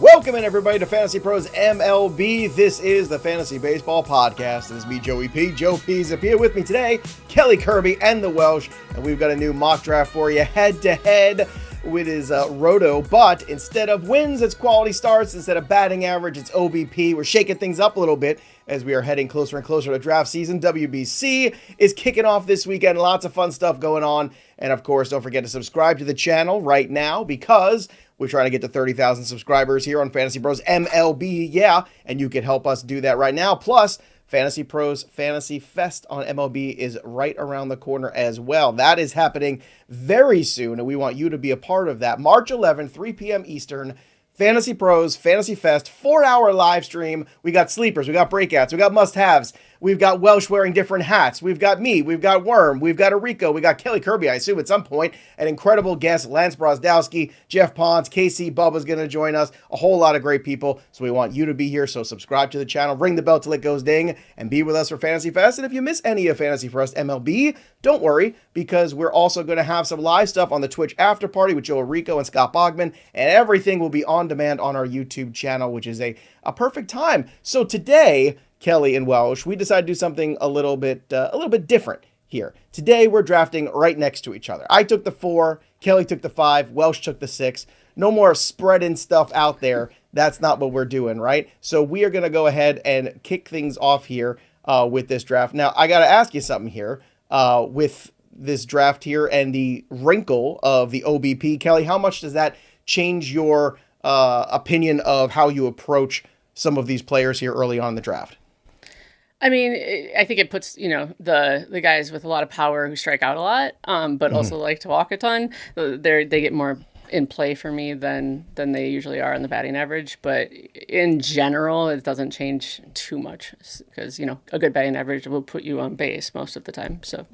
Welcome in, everybody, to Fantasy Pros MLB. This is the Fantasy Baseball Podcast. This is me, Joey P. Joe Pisapia. With me today, Kelly Kirby and the Welsh. And we've got a new mock draft for you, head-to-head with his Roto. But instead of wins, it's quality starts. Instead of batting average, it's OBP. We're shaking things up a little bit as we are heading closer and closer to draft season. WBC is kicking off this weekend. Lots of fun stuff going on. And, of course, don't forget to subscribe to the channel right now because we're trying to get to 30,000 subscribers here on Fantasy Pros MLB, yeah, and you can help us do that right now. Plus, Fantasy Pros Fantasy Fest on MLB is right around the corner as well. That is happening very soon, and we want you to be a part of that. March 11th, 3 p.m. Eastern, Fantasy Pros Fantasy Fest, 4-hour live stream. We got sleepers, we got breakouts, we got must-haves. We've got Welsh wearing different hats. We've got me. We've got Worm. We've got Rico. We got Kelly Kirby, I assume, at some point. An incredible guest, Lance Brozdowski, Jeff Pons, KC Bubba's going to join us. A whole lot of great people. So we want you to be here. So subscribe to the channel, ring the bell till it goes ding, and be with us for Fantasy Fest. And if you miss any of Fantasy Fest MLB, don't worry, because we're also going to have some live stuff on the Twitch after party with Joe Rico and Scott Bogman. And everything will be on demand on our YouTube channel, which is a perfect time. So today, Kelly and Welsh, we decided to do something a little bit different here. Today, we're drafting right next to each other. I took the 4, Kelly took the 5, Welsh took the 6. No more spreading stuff out there. That's not what we're doing, right? So we are going to go ahead and kick things off here with this draft. Now, I got to ask you something here with this draft here and the wrinkle of the OBP. Kelly, how much does that change your opinion of how you approach some of these players here early on in the draft? I mean, I think it puts, the guys with a lot of power who strike out a lot, but also like to walk a ton. They get more in play for me than they usually are on the batting average. But in general, it doesn't change too much because, a good batting average will put you on base most of the time. So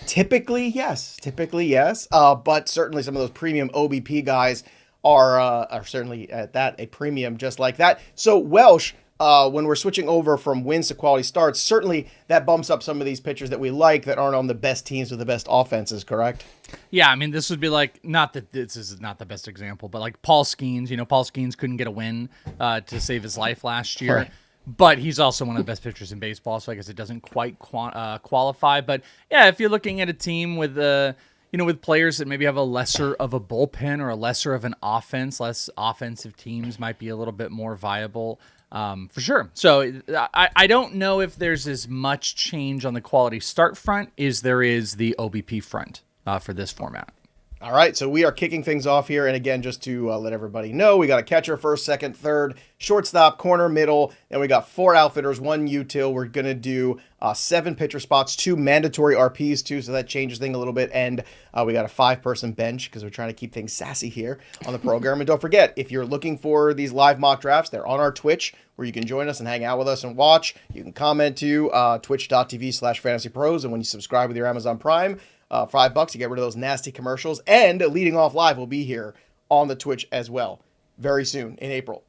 typically, yes. But certainly some of those premium OBP guys are certainly at that, a premium just like that. So Welsh, when we're switching over from wins to quality starts, certainly that bumps up some of these pitchers that we like that aren't on the best teams with the best offenses, correct? Yeah, I mean, this would be like, not that this is not the best example, but like Paul Skenes. Paul Skenes couldn't get a win to save his life last year. Right. But he's also one of the best pitchers in baseball, so I guess it doesn't quite qualify. But yeah, if you're looking at a team with with players that maybe have a lesser of a bullpen or a lesser of an offense, less offensive teams might be a little bit more viable. For sure. So I don't know if there's as much change on the quality start front as there is the OBP front for this format. All right, so we are kicking things off here. And again, just to let everybody know, we got a catcher first, second, third, shortstop, corner, middle. And we got 4 outfitters, 1 util. We're going to do 7 pitcher spots, 2 mandatory RPs too. So that changes things a little bit. And we got a 5-person bench because we're trying to keep things sassy here on the program. And don't forget, if you're looking for these live mock drafts, they're on our Twitch where you can join us and hang out with us and watch. You can comment to twitch.tv/fantasypros. And when you subscribe with your Amazon Prime, $5, you get rid of those nasty commercials. And leading off live will be here on the Twitch as well very soon in April.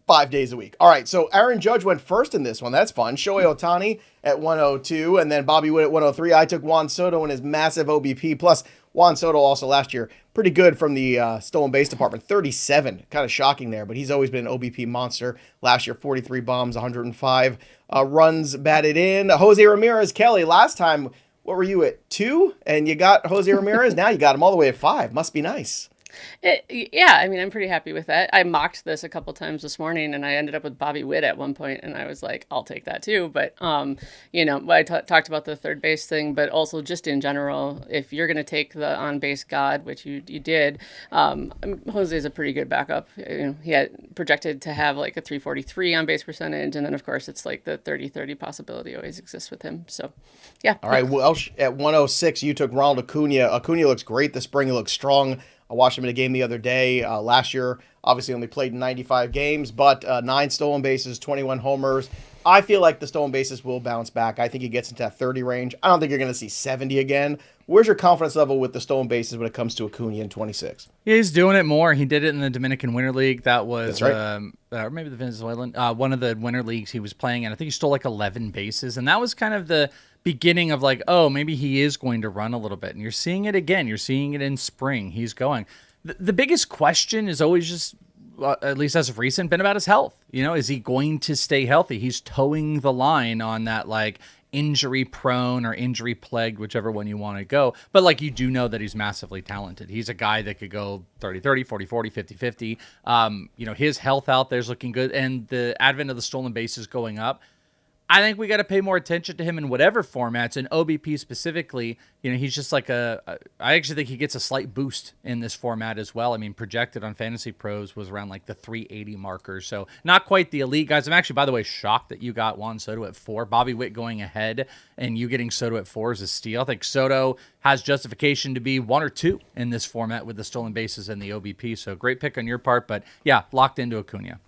5 days a week. All right, so Aaron Judge went first in this one. That's fun. Shohei Ohtani at 102, and then Bobby Witt at 103. I took Juan Soto in his massive OBP. Plus, Juan Soto also last year, pretty good from the stolen base department. 37. Kind of shocking there, but he's always been an OBP monster. Last year, 43 bombs, 105 runs batted in. Jose Ramirez, Kelly, last time, what were you at, 2? And you got Jose Ramirez? Now you got him all the way at 5. Must be nice. Yeah, I mean, I'm pretty happy with that. I mocked this a couple times this morning, and I ended up with Bobby Witt at one point, and I was like, I'll take that too. But, I talked about the third base thing, but also just in general, if you're going to take the on-base god, which you did, Jose's a pretty good backup. He had projected to have like a 343 on-base percentage, and then, of course, it's like the 30-30 possibility always exists with him. So, yeah. All right, Welsh, at 106, you took Ronald Acuna. Acuna looks great this spring. He looks strong. I watched him in a game the other day. Last year, obviously only played in 95 games, but 9 stolen bases, 21 homers. I feel like the stolen bases will bounce back. I think he gets into that 30 range. I don't think you're going to see 70 again. Where's your confidence level with the stolen bases when it comes to Acuna in 26? Yeah, he's doing it more. He did it in the Dominican Winter League. That was, right. Or maybe the Venezuelan, one of the winter leagues he was playing in. I think he stole like 11 bases, and that was kind of the beginning of like, oh, maybe he is going to run a little bit. And you're seeing it again. You're seeing it in spring. He's going. The biggest question is always just at least as of recent, been about his health. Is he going to stay healthy? He's towing the line on that, like, injury prone or injury plagued, whichever one you want to go. But like, you do know that he's massively talented. He's a guy that could go 30-30, 40-40, 50-50. His health out there is looking good. And the advent of the stolen bases going up, I think we got to pay more attention to him in whatever formats. And OBP specifically, he's just like I actually think he gets a slight boost in this format as well. I mean, projected on Fantasy Pros was around like the 380 marker. So not quite the elite guys. I'm actually, by the way, shocked that you got Juan Soto at 4. Bobby Witt going ahead and you getting Soto at 4 is a steal. I think Soto has justification to be 1 or 2 in this format with the stolen bases and the OBP. So great pick on your part. But yeah, locked into Acuna.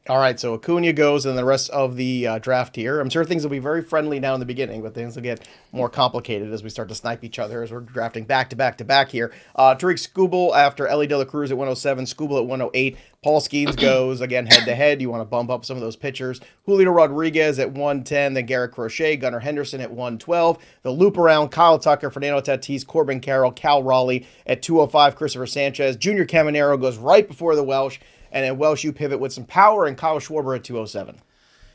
All right, so Acuna goes, and the rest of the draft here. I'm sure things will be very friendly now in the beginning, but things will get more complicated as we start to snipe each other as we're drafting back to back here. Tariq Skubal after Ellie De La Cruz at 107, Skubal at 108. Paul Skenes goes, again, head-to-head. You want to bump up some of those pitchers. Julio Rodriguez at 110, then Garrett Crochet, Gunnar Henderson at 112. The loop around, Kyle Tucker, Fernando Tatis, Corbin Carroll, Cal Raleigh at 205, Christopher Sanchez. Junior Caminero goes right before the Welsh. And then Welsh, you pivot with some power, and Kyle Schwarber at 207.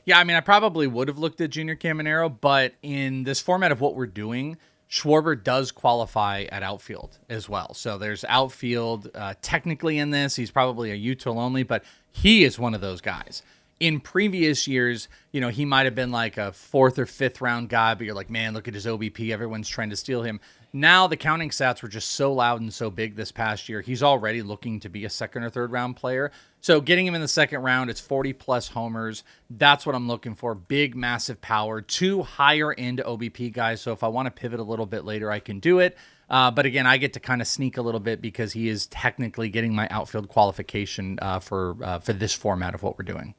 Yeah, I mean, I probably would have looked at Junior Caminero, but in this format of what we're doing, Schwarber does qualify at outfield as well. So there's outfield technically in this. He's probably a util only, but he is one of those guys. In previous years, he might have been like a 4th or 5th round guy, but you're like, man, look at his OBP. Everyone's trying to steal him. Now the counting stats were just so loud and so big this past year. He's already looking to be a 2nd or 3rd round player. So getting him in the 2nd round, it's 40 plus homers. That's what I'm looking for. Big, massive power. 2 higher end OBP guys. So if I want to pivot a little bit later, I can do it. But again, I get to kind of sneak a little bit because he is technically getting my outfield qualification for this format of what we're doing.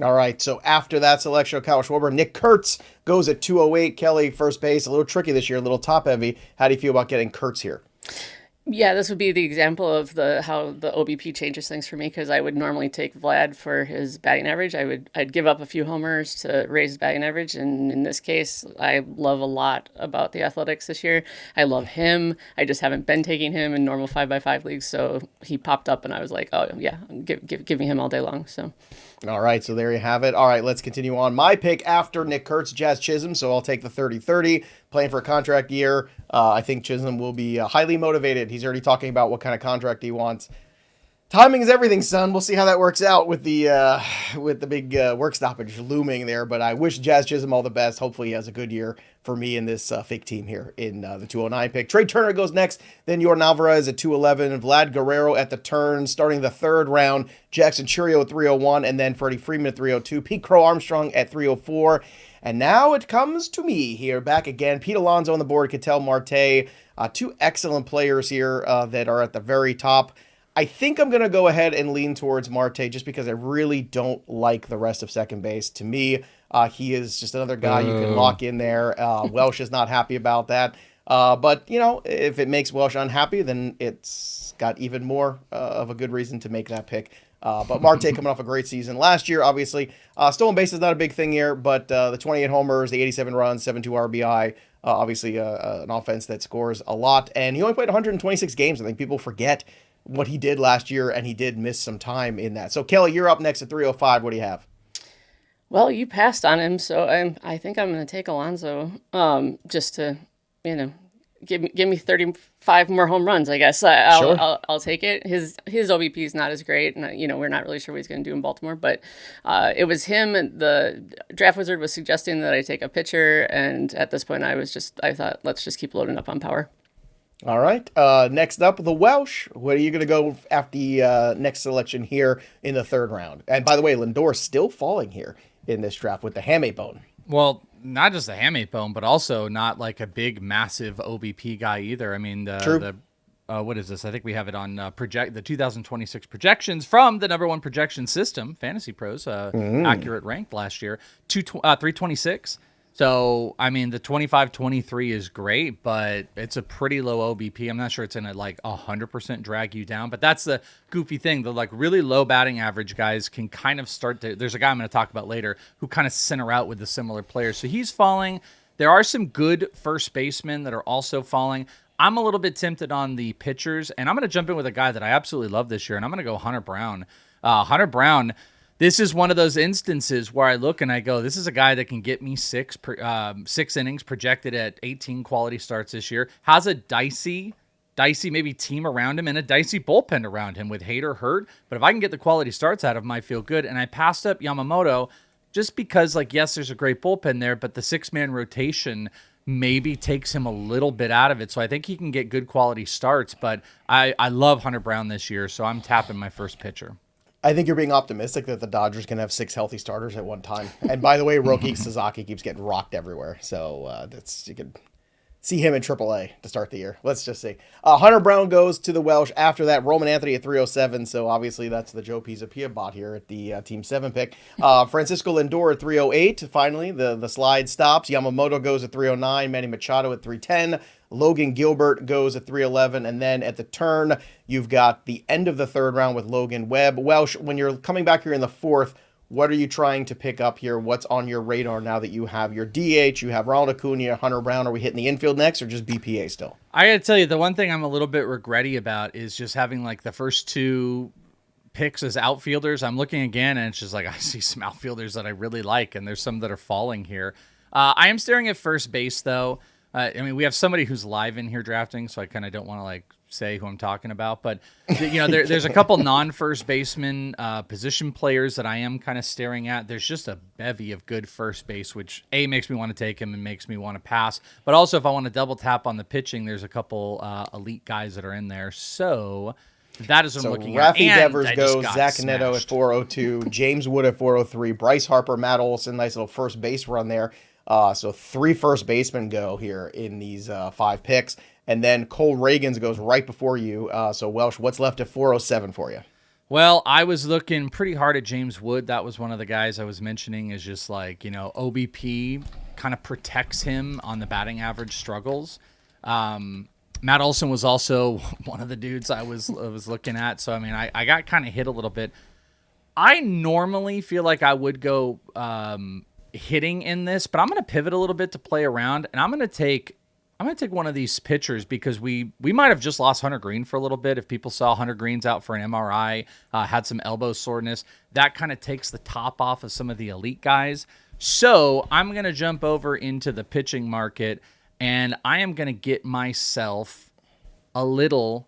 All right, so after that selection of Kyle Schwarber, Nick Kurtz goes at 208. Kelly, first base, a little tricky this year, a little top-heavy. How do you feel about getting Kurtz here? Yeah, this would be the example of how the OBP changes things for me, because I would normally take Vlad for his batting average. I'd give up a few homers to raise his batting average, and in this case, I love a lot about the Athletics this year. I love him. I just haven't been taking him in normal 5x5 leagues, so he popped up, and I was like, oh yeah, give me him all day long. So. All right, so there you have it. All right, let's continue on. My pick after Nick Kurtz, Jazz Chisholm, so I'll take the 30-30, playing for a contract year. I think Chisholm will be highly motivated. He's already talking about what kind of contract he wants. Timing is everything, son. We'll see how that works out with the big work stoppage looming there. But I wish Jazz Chisholm all the best. Hopefully he has a good year for me in this fake team here in the 209 pick. Trey Turner goes next. Then Yordan Alvarez at 211. Vlad Guerrero at the turn, starting the 3rd round. Jackson Churio at 301. And then Freddie Freeman at 302. Pete Crow Armstrong at 304. And now it comes to me here back again. Pete Alonso on the board. Ketel Marte. 2 excellent players here that are at the very top. I think I'm going to go ahead and lean towards Marte just because I really don't like the rest of second base. To me, he is just another guy you can lock in there. Welsh is not happy about that. But, if it makes Welsh unhappy, then it's got even more of a good reason to make that pick. But Marte coming off a great season last year, obviously. Stolen base is not a big thing here, but the 28 homers, the 87 runs, 7.2 RBI, obviously an offense that scores a lot. And he only played 126 games. I think people forget what he did last year, and he did miss some time in that. So, Kelly, you're up next at 305. What do you have? Well, you passed on him, so I think I'm going to take Alonso just to, give me 35 more home runs, I guess. I'll take it. His OBP is not as great, and we're not really sure what he's going to do in Baltimore. But it was him. And the draft wizard was suggesting that I take a pitcher, and at this point, I thought let's just keep loading up on power. All right. Next up, the Welsh. What are you going to go after the next selection here in the 3rd round? And by the way, Lindor's still falling here in this draft with the hamate bone. Well, not just the hamate bone, but also not like a big, massive OBP guy either. I mean, what is this? I think we have it on the 2026 projections from the #1 projection system, Fantasy Pros, accurate ranked last year, 326. So, I mean, the 25-23 is great, but it's a pretty low OBP. I'm not sure it's going to, 100% drag you down. But that's the goofy thing. The, really low batting average guys can kind of start to... There's a guy I'm going to talk about later who kind of center out with the similar players. So he's falling. There are some good first basemen that are also falling. I'm a little bit tempted on the pitchers, and I'm going to jump in with a guy that I absolutely love this year, and I'm going to go Hunter Brown. Hunter Brown, this is one of those instances where I look and I go, this is a guy that can get me six innings projected at 18 quality starts this year. Has a dicey maybe team around him and a dicey bullpen around him with Hader hurt. But if I can get the quality starts out of him, I feel good. And I passed up Yamamoto just because, like, yes, there's a great bullpen there, but the 6-man rotation maybe takes him a little bit out of it. So I think he can get good quality starts. But I love Hunter Brown this year, so I'm tapping my first pitcher. I think you're being optimistic that the Dodgers can have 6 healthy starters at one time. And by the way, Roki Sasaki keeps getting rocked everywhere. So you could see him in AAA to start the year. Let's just see. Hunter Brown goes to the Welsh. After that, Roman Anthony at 307. So obviously that's the Joe Pisapia bot here at the Team 7 pick. Francisco Lindor at 308. Finally, the slide stops. Yamamoto goes at 309. Manny Machado at 310. Logan Gilbert goes at 311. And then at the turn, you've got the end of the third round with Logan Webb. Welsh, when you're coming back here in the fourth, what are you trying to pick up here? What's on your radar now that you have your DH, you have Ronald Acuna, Hunter Brown? Are we hitting the infield next or just BPA still? I got to tell you, the one thing I'm a little bit regretty about is just having like the first 2 picks as outfielders. I'm looking again and it's just like I see some outfielders that I really like and there's some that are falling here. I am staring at first base though. I mean, we have somebody who's live in here drafting, so I kind of don't want to like say who I'm talking about, but there's a couple non-first baseman position players that I am kind of staring at. There's just a bevy of good first base, which makes me want to take him and makes me want to pass. But also, if I want to double tap on the pitching, there's a couple elite guys that are in there. So that is what I'm looking at. Rafi Devers goes, Zach Neto at 402, James Wood at 403, Bryce Harper, Matt Olson, nice little first base run there. So 3 first basemen go here in these 5 picks. And then Cole Reagans goes right before you. So Welsh, what's left at 407 for you? Well, I was looking pretty hard at James Wood. That was one of the guys I was mentioning is just like, OBP kind of protects him on the batting average struggles. Matt Olson was also one of the dudes I was looking at. So, I mean, I got kind of hit a little bit. I normally feel like I would go hitting in this, but I'm going to pivot a little bit to play around, and I'm going to take one of these pitchers because we might have just lost Hunter Green for a little bit. If people saw Hunter Green's out for an MRI, had some elbow soreness, that kind of takes the top off of some of the elite guys. So I'm going to jump over into the pitching market, and I am going to get myself a little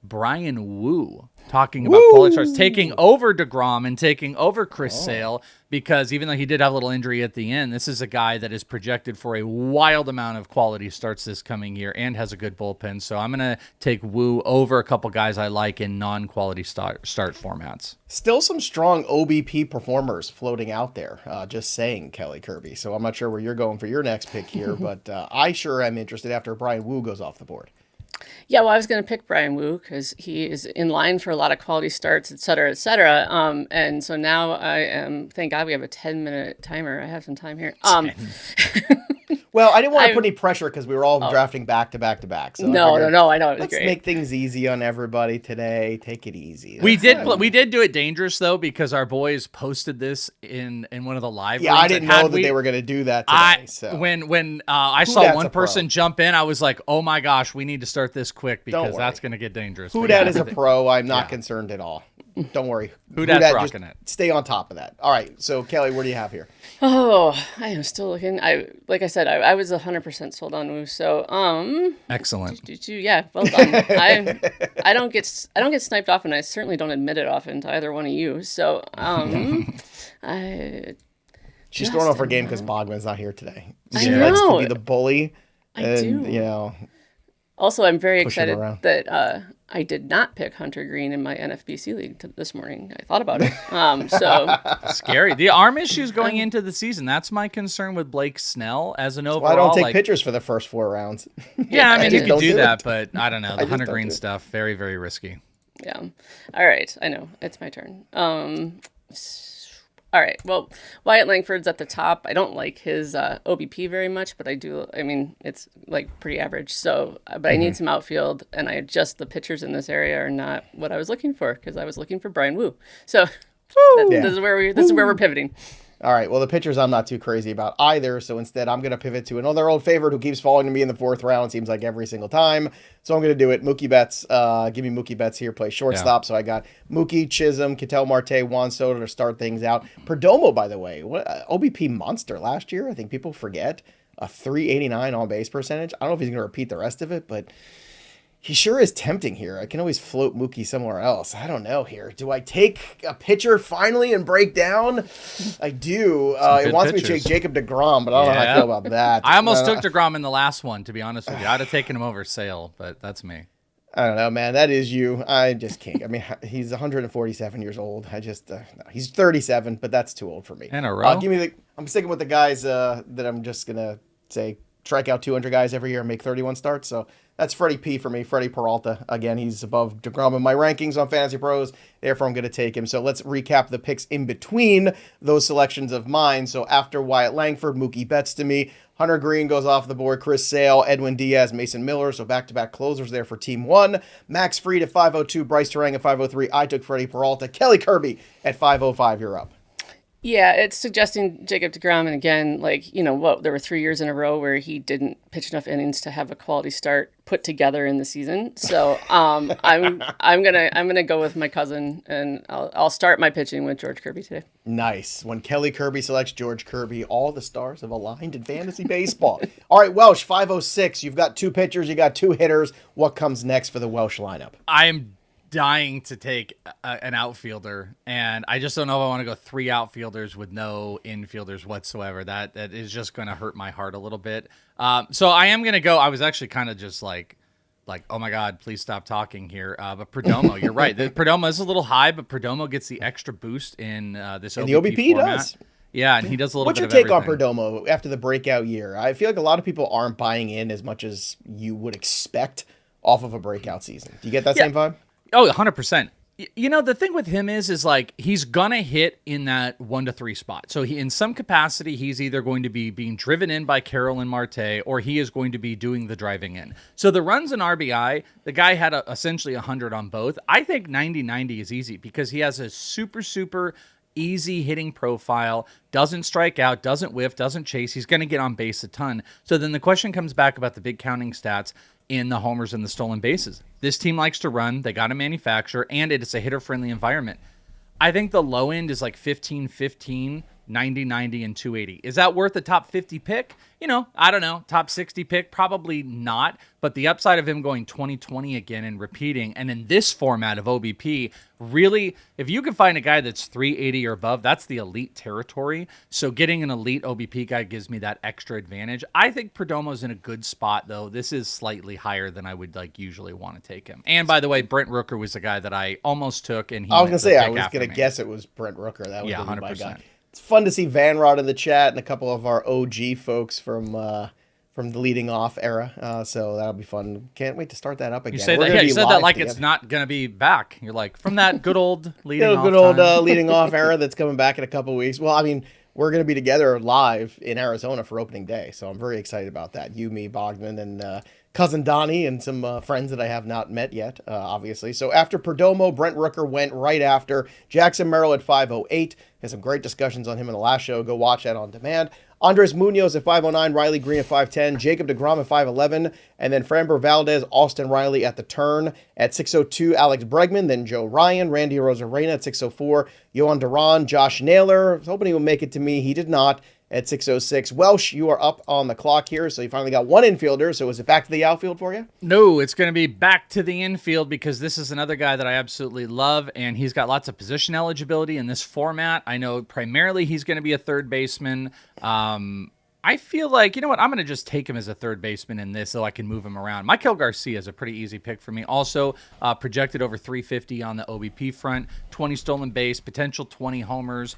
Brian Wu talking about quality starts, taking over DeGrom and taking over Chris Sale, because even though he did have a little injury at the end, this is a guy that is projected for a wild amount of quality starts this coming year and has a good bullpen. So I'm going to take Wu over a couple guys I like in non-quality start formats. Still some strong OBP performers floating out there, just saying, Kelly Kirby. So I'm not sure where you're going for your next pick here, but I sure am interested after Brian Wu goes off the board. Yeah, well, I was going to pick Brian Wu because he is in line for a lot of quality starts, et cetera, et cetera. And so now thank God we have a 10-minute timer. I have some time here. Well, I didn't want to put any pressure because we were all drafting back to back to back. So no, I know. It was let's great. make things easy on everybody today. Take it easy. We did do it dangerous, though, because our boys posted this in one of the live Yeah, reads. I didn't know that they were going to do that today. When I saw one person jump in, I was like, oh my gosh, we need to start this quick because that's going to get dangerous. Who Dat is a pro. I'm not concerned at all. Don't worry. Who Dat's rocking it. Stay on top of that. All right. So, Kelly, what do you have here? Oh, I am still looking. Like I said, I was 100% sold on Wu. So, excellent. Yeah, well done. I don't get sniped off, and I certainly don't admit it often to either one of you. So, she's throwing off her game because Bogman's not here today. She likes to be the bully. I do. Also, I'm very excited that I did not pick Hunter Green in my NFBC league this morning. I thought about it. So scary. The arm issues going into the season. That's my concern with Blake Snell as an overall. Well, I don't take pitchers for the first 4 rounds. Yeah, I mean, you could do that, but I don't know. The Hunter Green stuff, very, very risky. Yeah. All right. I know. It's my turn. All right. Well, Wyatt Langford's at the top. I don't like his OBP very much, but I do. I mean, it's like pretty average. So, but I need some outfield, and the pitchers in this area are not what I was looking for because I was looking for Brian Wu. So this is where we're pivoting. All right. Well, the pitchers I'm not too crazy about either. So instead, I'm going to pivot to another old favorite who keeps falling to me in the fourth round. Seems like every single time. So I'm going to do it. Mookie Betts. Give me Mookie Betts here. Play shortstop. Yeah. So I got Mookie, Chisholm, Ketel Marte, Juan Soto to start things out. Perdomo, by the way, what OBP monster last year. I think people forget a 389 on base percentage. I don't know if he's going to repeat the rest of it, but he sure is tempting here. I can always float Mookie somewhere else. I don't know here. Do I take a pitcher finally and break down? I do. It wants me to take Jacob deGrom, but I don't know how I feel about that. I almost took deGrom in the last one, to be honest with you. I'd have taken him over Sale, but that's me. I don't know, man. That is you. I just can't. I mean, he's 147 years old. I just, no. He's 37, but that's too old for me. In a row? I'm sticking with the guys that I'm just going to say strike out 200 guys every year and make 31 starts. So that's Freddie P for me. Freddie Peralta. Again, he's above deGrom in my rankings on Fantasy Pros. Therefore, I'm going to take him. So let's recap the picks in between those selections of mine. So after Wyatt Langford, Mookie Betts to me. Hunter Green goes off the board. Chris Sale, Edwin Diaz, Mason Miller. So back-to-back closers there for Team 1. Max Fried at 502. Bryce Terang at 503. I took Freddie Peralta. Kelly Kirby at 505. You're up. Yeah, it's suggesting Jacob deGrom, and again, there were 3 years in a row where he didn't pitch enough innings to have a quality start put together in the season. So I'm gonna go with my cousin, and I'll start my pitching with George Kirby today. Nice. When Kelly Kirby selects George Kirby, all the stars have aligned in fantasy baseball. All right, Welsh, 506. You've got 2 pitchers, you got 2 hitters. What comes next for the Welsh lineup? I'm dying to take an outfielder, and I just don't know if I want to go 3 outfielders with no infielders whatsoever. That is just going to hurt my heart a little bit. So I am going to go. I was actually kind of just like, oh my God, please stop talking here. But Perdomo, you're right. Perdomo is a little high, but Perdomo gets the extra boost in this OBP, and the OBP format. Does. Yeah, and he does a little What's bit of your take everything. on Perdomo after the breakout year? I feel like a lot of people aren't buying in as much as you would expect off of a breakout season. Do you get that same vibe? Oh, 100%. The thing with him is like he's going to hit in that 1 to 3 spot. So in some capacity, he's either going to be being driven in by Carroll and Marte, or he is going to be doing the driving in. So the runs and RBI, the guy had essentially 100 on both. I think 90-90 is easy because he has a super, super easy hitting profile, doesn't strike out, doesn't whiff, doesn't chase. He's going to get on base a ton. So then the question comes back about the big counting stats in the homers and the stolen bases. This team likes to run. They got to manufacture, and it's a hitter-friendly environment. I think the low end is like 15-15, 90-90, and 280. Is that worth a top 50 pick? I don't know. Top 60 pick? Probably not. But the upside of him going 20-20 again and repeating, and in this format of OBP, really, if you can find a guy that's 380 or above, that's the elite territory. So getting an elite OBP guy gives me that extra advantage. I think Perdomo's in a good spot, though. This is slightly higher than I would usually want to take him. And by the way, Brent Rooker was the guy that I almost took, and I was going to guess it was Brent Rooker. That was 100%. My guy. It's fun to see Van Rod in the chat and a couple of our OG folks from the leading off era. So that'll be fun. Can't wait to start that up again. You said that like together. It's not going to be back. You're like, from that good old leading off leading off era that's coming back in a couple of weeks. Well, I mean, we're going to be together live in Arizona for opening day. So I'm very excited about that. You, me, Bogdan, and cousin Donnie, and some friends that I have not met yet, obviously. So after Perdomo, Brent Rooker went right after. Jackson Merrill at 508. Had some great discussions on him in the last show. Go watch that on demand. Andres Munoz at 509, Riley Green at 510, Jacob deGrom at 511, and then Framber Valdez, Austin Riley at the turn at 602, Alex Bregman, then Joe Ryan, Randy Rosarena at 604, Yohan Duran, Josh Naylor. I was hoping he would make it to me. He did not at 606. Welsh, you are up on the clock here, so you finally got 1 infielder. So is it back to the outfield for you? No, it's going to be back to the infield because this is another guy that I absolutely love, and he's got lots of position eligibility in this format. I know primarily he's going to be a third baseman. I feel like, I'm going to just take him as a third baseman in this so I can move him around. Michael Garcia is a pretty easy pick for me. Also, projected over 350 on the OBP front, 20 stolen base, potential 20 homers.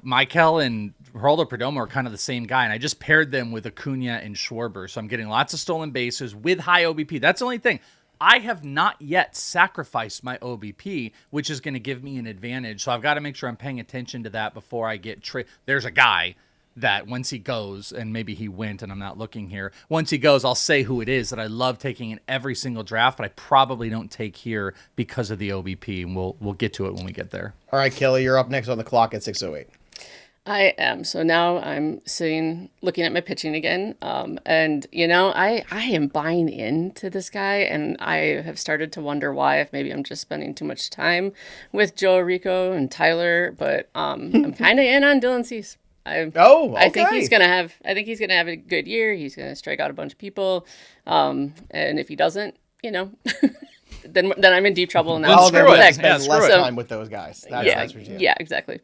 Michael and Geraldo Perdomo are kind of the same guy, and I just paired them with Acuna and Schwarber, so I'm getting lots of stolen bases with high OBP. That's the only thing. I have not yet sacrificed my OBP, which is going to give me an advantage, so I've got to make sure I'm paying attention to that before I get There's a guy that once he goes, and maybe he went and I'm not looking here, once he goes, I'll say who it is that I love taking in every single draft, but I probably don't take here because of the OBP, and we'll get to it when we get there. All right, Kelly, you're up next on the clock at 608. I am. So now I'm looking at my pitching again. And I am buying into this guy, and I have started to wonder why, if maybe I'm just spending too much time with Joe Rico and Tyler, but I'm kind of in on Dylan Cease. Okay. I think he's gonna have a good year. He's gonna strike out a bunch of people. And if he doesn't, then I'm in deep trouble. And Well, then that's spend less time with those guys. That's what you do. Yeah, exactly.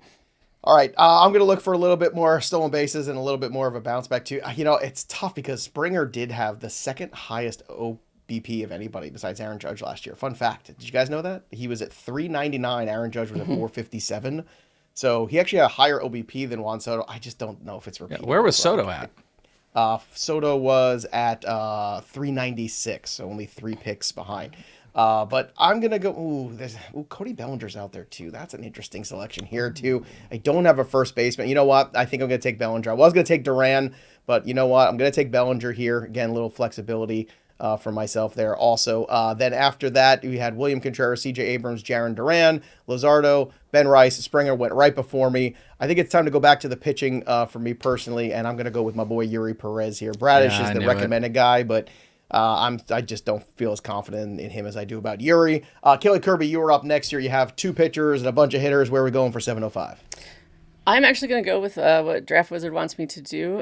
All right, I'm going to look for a little bit more stolen bases and a little bit more of a bounce back too. It's tough because Springer did have the second highest OBP of anybody besides Aaron Judge last year. Fun fact. Did you guys know that? He was at 399. Aaron Judge was at 457. So he actually had a higher OBP than Juan Soto. I just don't know if it's repeatable. Yeah, where was Soto at? Soto was at 396, so only 3 picks behind. But I'm going to go, Cody Bellinger's out there too. That's an interesting selection here too. I don't have a first baseman. You know what? I think I'm going to take Bellinger. I was going to take Duran, but you know what? I'm going to take Bellinger here. Again, a little flexibility for myself there also. Then after that, we had William Contreras, CJ Abrams, Jarren Duran, Luzardo, Ben Rice. Springer went right before me. I think it's time to go back to the pitching for me personally, and I'm going to go with my boy Yuri Perez here. Bradish is the recommended guy, but I just don't feel as confident in him as I do about Yuri. Kelly Kirby, you are up next year. You have 2 pitchers and a bunch of hitters. Where are we going for 705? I'm actually going to go with what Draft Wizard wants me to do.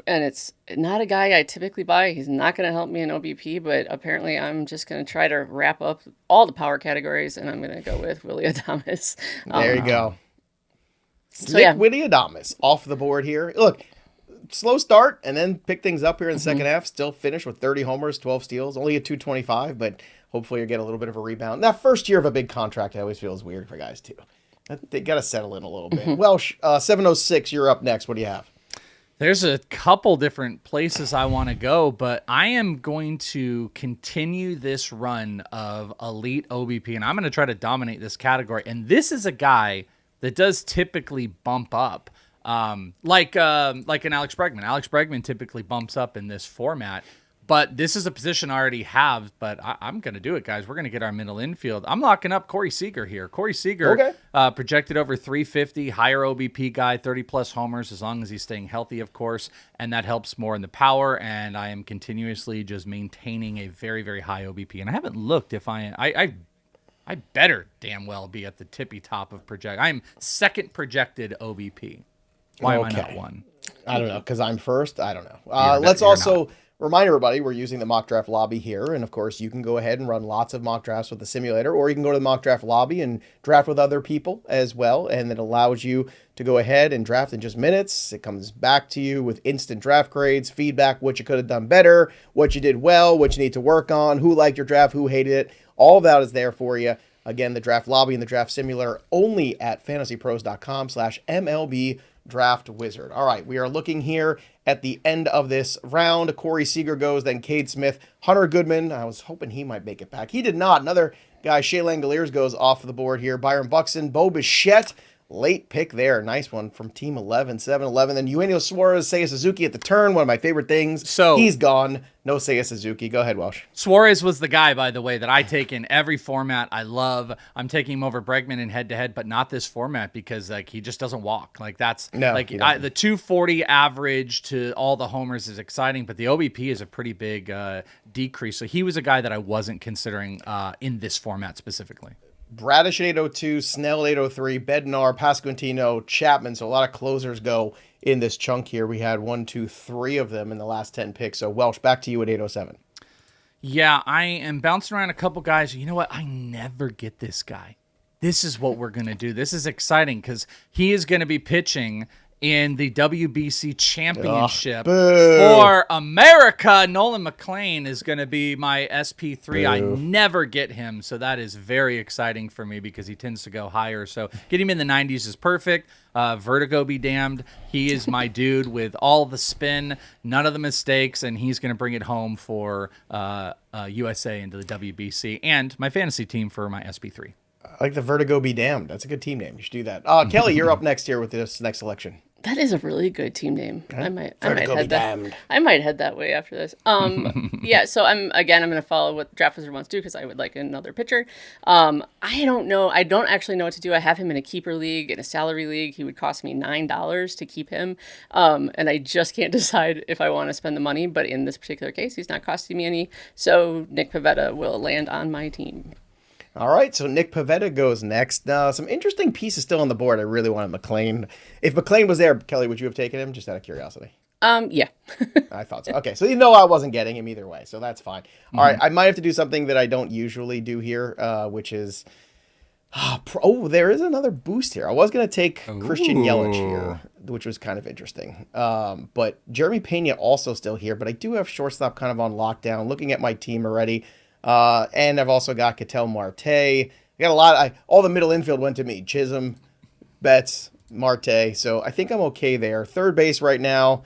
And it's not a guy I typically buy. He's not going to help me in OBP, but apparently I'm just going to try to wrap up all the power categories, and I'm going to go with Willy Adames. There you go. Slick Willy Adames off the board here. Look, slow start and then pick things up here in the second half. Still finish with 30 homers, 12 steals, only a 225, but hopefully you get a little bit of a rebound. That first year of a big contract, I always feel is weird for guys too. They got to settle in a little bit. Welsh, 706, you're up next. What do you have? There's a couple different places I want to go, but I am going to continue this run of elite OBP, and I'm going to try to dominate this category. And this is a guy that does typically bump up, like an Alex Bregman. Alex Bregman typically bumps up in this format, but this is a position I already have, but I'm going to do it, guys. We're going to get our middle infield. I'm locking up Corey Seager here. Corey Seager, projected over 350, higher OBP guy, 30-plus homers, as long as he's staying healthy, of course, and that helps more in the power, and I am continuously just maintaining a very, very high OBP. And I haven't looked if I better damn well be at the tippy top of project. I'm second projected OBP. Why am I not one? I don't know, because I'm first. I don't know. Let's also remind everybody we're using the mock draft lobby here, and of course you can go ahead and run lots of mock drafts with the simulator, or you can go to the mock draft lobby and draft with other people as well, and it allows you to go ahead and draft in just minutes. It comes back to you with instant draft grades, feedback, what you could have done better, what you did well, what you need to work on, who liked your draft, who hated it. All of that is there for you. Again, the draft lobby and the draft simulator only at fantasypros.com/MLB Draft Wizard. All right, we are looking here at the end of this round. Corey Seager goes, then Cade Smith, Hunter Goodman. I was hoping he might make it back. He did not. Another guy, Shea Langoliers, goes off the board here. Byron Buxton, Bo Bichette, late pick there. Nice one from Team 11, 7-11. Then Eugenio Suarez, Seiya Suzuki at the turn. One of my favorite things. So he's gone. No Seiya Suzuki. Go ahead, Welsh. Suarez was the guy, by the way, that I take in every format. I love. I'm taking him over Bregman in head-to-head, but not this format because he just doesn't walk. That's the 240 average to all the homers is exciting, but the OBP is a pretty big decrease. So he was a guy that I wasn't considering in this format specifically. Bradish at 802, Snell at 803, Bednar, Pasquantino, Chapman. So a lot of closers go in this chunk here. We had 1, 2, 3 of them in the last 10 picks. So Welsh, back to you at 807. Yeah, I am bouncing around a couple guys. You know what? I never get this guy. This is what we're going to do. This is exciting because he is going to be pitching in the WBC championship for America. Nolan McLean is going to be my SP3. I never get him, so that is very exciting for me because he tends to go higher. So getting him in the 90s is perfect. Vertigo be damned. He is my dude with all the spin, none of the mistakes, and he's going to bring it home for USA into the WBC and my fantasy team for my SP3. I like the Vertigo be damned. That's a good team name. You should do that. Kelly, you're up next here with this next selection. That is a really good team name. Okay. I might Vertigo be head that. damned. I might head that way after this. Yeah. So I'm going to follow what Draft Wizard wants to do because I would like another pitcher. I don't know. I don't actually know what to do. I have him in a keeper league, in a salary league. He would cost me $9 to keep him, and I just can't decide if I want to spend the money. But in this particular case, he's not costing me any. So Nick Pivetta will land on my team. All right, so Nick Pivetta goes next. Some interesting pieces still on the board. I really wanted McLean. If McLean was there, Kelly, would you have taken him? Just out of curiosity. Yeah. I thought so. Okay, so I wasn't getting him either way, so that's fine. All right, I might have to do something that I don't usually do here, which is... there is another boost here. I was going to take Christian Yelich here, which was kind of interesting. But Jeremy Pena also still here, but I do have shortstop kind of on lockdown. Looking at my team already. And I've also got Ketel Marte. I got a lot. All the middle infield went to me. Chisholm, Betts, Marte. So I think I'm okay there. Third base right now.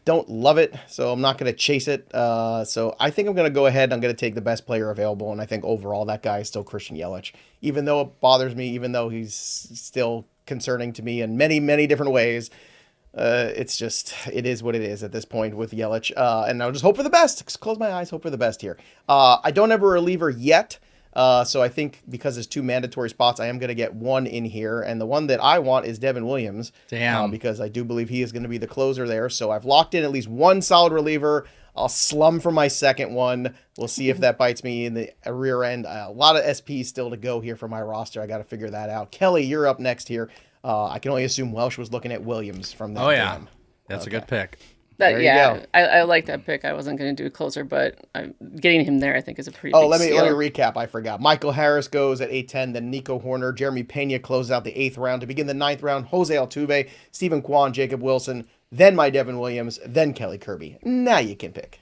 Don't love it, so I'm not going to chase it. So I think I'm going to go ahead. I'm going to take the best player available, and I think overall that guy is still Christian Yelich. Even though it bothers me, even though he's still concerning to me in many, many different ways. It is what it is at this point with Yelich. And I'll just hope for the best. Just close my eyes, hope for the best here. I don't have a reliever yet. So I think because there's 2 mandatory spots, I am going to get one in here. And the one that I want is Devin Williams. Damn. Because I do believe he is going to be the closer there. So I've locked in at least one solid reliever. I'll slum for my second one. We'll see if that bites me in the rear end. A lot of SPs still to go here for my roster. I got to figure that out. Kelly, you're up next here. I can only assume Welsh was looking at Williams from that game. That's a good pick. I like that pick. I wasn't going to do a closer, but getting him there I think is a pretty big let me steal. recap. I forgot. Michael Harris goes at 8-10, then Nico Horner. Jeremy Pena closes out the 8th round. To begin the 9th round, Jose Altuve, Stephen Kwan, Jacob Wilson, then my Devin Williams, then Kelly Kirby. Now you can pick.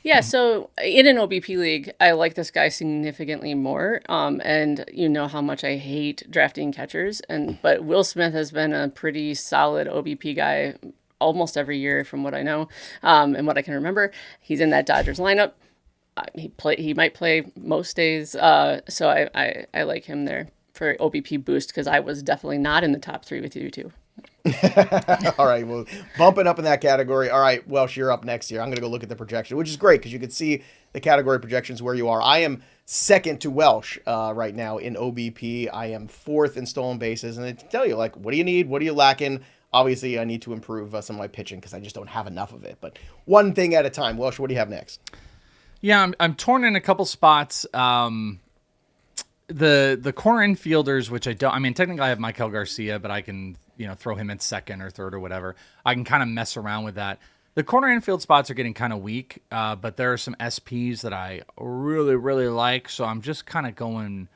Yeah, so in an OBP league, I like this guy significantly more. And you know how much I hate drafting catchers. But Will Smith has been a pretty solid OBP guy almost every year from what I know and what I can remember. He's in that Dodgers lineup. He might play most days. So I like him there for OBP boost because I was definitely not in the top 3 with you two. All right, well, bumping up in that category. All right, Welsh, you're up next year. I'm going to go look at the projection, which is great because you can see the category projections where you are. I am second to Welsh right now in OBP. I am 4th in stolen bases, and I tell you, like, what do you need? What are you lacking? Obviously, I need to improve some of my pitching because I just don't have enough of it. But one thing at a time. Welsh, what do you have next? Yeah, I'm torn in a couple spots. The corner infielders, which technically I have Michael Garcia, but I can throw him in second or third or whatever. I can kind of mess around with that. The corner infield spots are getting kind of weak, but there are some SPs that I really, really like. So I'm just kind of going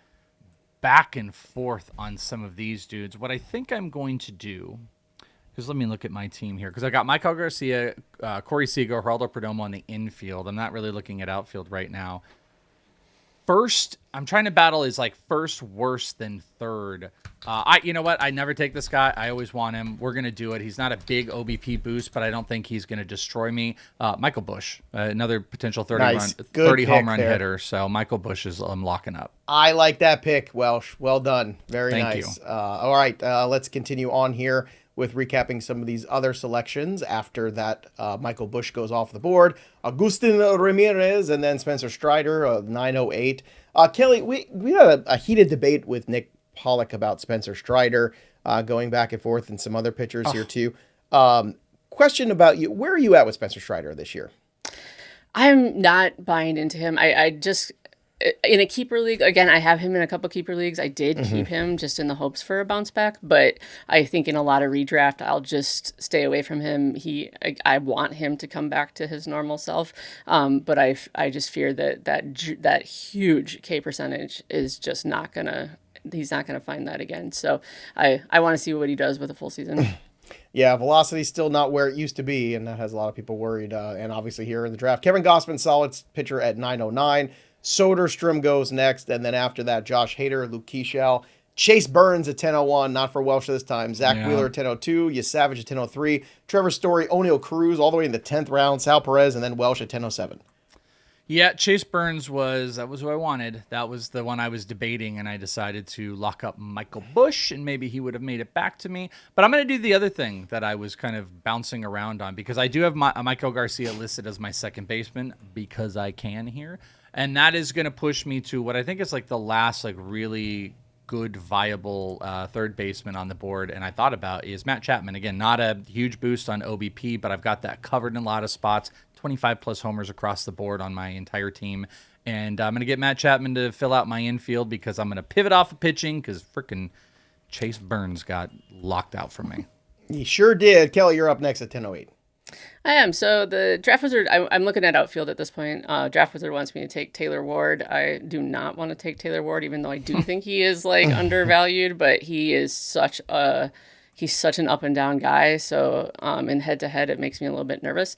back and forth on some of these dudes. What I think I'm going to do, because let me look at my team here, because I got Michael Garcia, Corey Seager, Geraldo Perdomo on the infield. I'm not really looking at outfield right now. First, I'm trying to battle is like first worse than third. You know what? I never take this guy. I always want him. We're going to do it. He's not a big OBP boost, but I don't think he's going to destroy me. Michael Busch, another potential 30 home run hitter. So Michael Busch I'm locking up. I like that pick, Welsh. Well done. Very Thank nice. you. All right, let's continue on here with recapping some of these other selections after that Michael Busch goes off the board. Agustin Ramirez and then Spencer Strider, 908. Kelly, we had a heated debate with Nick Pollock about Spencer Strider going back and forth and some other pitchers here too. Question about you. Where are you at with Spencer Strider this year? I'm not buying into him. I just... In a keeper league, again, I have him in a couple keeper leagues. I did keep him just in the hopes for a bounce back, but I think in a lot of redraft, I'll just stay away from him. I want him to come back to his normal self, but I just fear that huge K percentage is just not gonna. He's not gonna find that again. So I want to see what he does with a full season. Yeah, velocity's still not where it used to be, and that has a lot of people worried. And obviously here in the draft, Kevin Gausman, solid pitcher at 909. Soderstrom goes next, and then after that, Josh Hader, Luke Keeschel, Chase Burns at 10:01, not for Welsh this time, Zach Wheeler at 10:02, Yasavage at 10:03, Trevor Story, O'Neal Cruz all the way in the 10th round, Sal Perez, and then Welsh at 10:07. Yeah, Chase Burns was who I wanted. That was the one I was debating, and I decided to lock up Michael Bush, and maybe he would have made it back to me. But I'm going to do the other thing that I was kind of bouncing around on, because I do have Michael Garcia listed as my second baseman because I can here, and that is going to push me to what I think is like the last like really good, viable third baseman on the board, and I thought about is Matt Chapman. Again, not a huge boost on OBP, but I've got that covered in a lot of spots. 25 plus homers across the board on my entire team. And I'm going to get Matt Chapman to fill out my infield because I'm going to pivot off of pitching because freaking Chase Burns got locked out from me. He sure did. Kelly, you're up next at 10:08. I am. So the Draft Wizard, I'm looking at outfield at this point. Draft Wizard wants me to take Taylor Ward. I do not want to take Taylor Ward, even though I do think he is like undervalued, but he is he's such an up and down guy. So in head to head, it makes me a little bit nervous.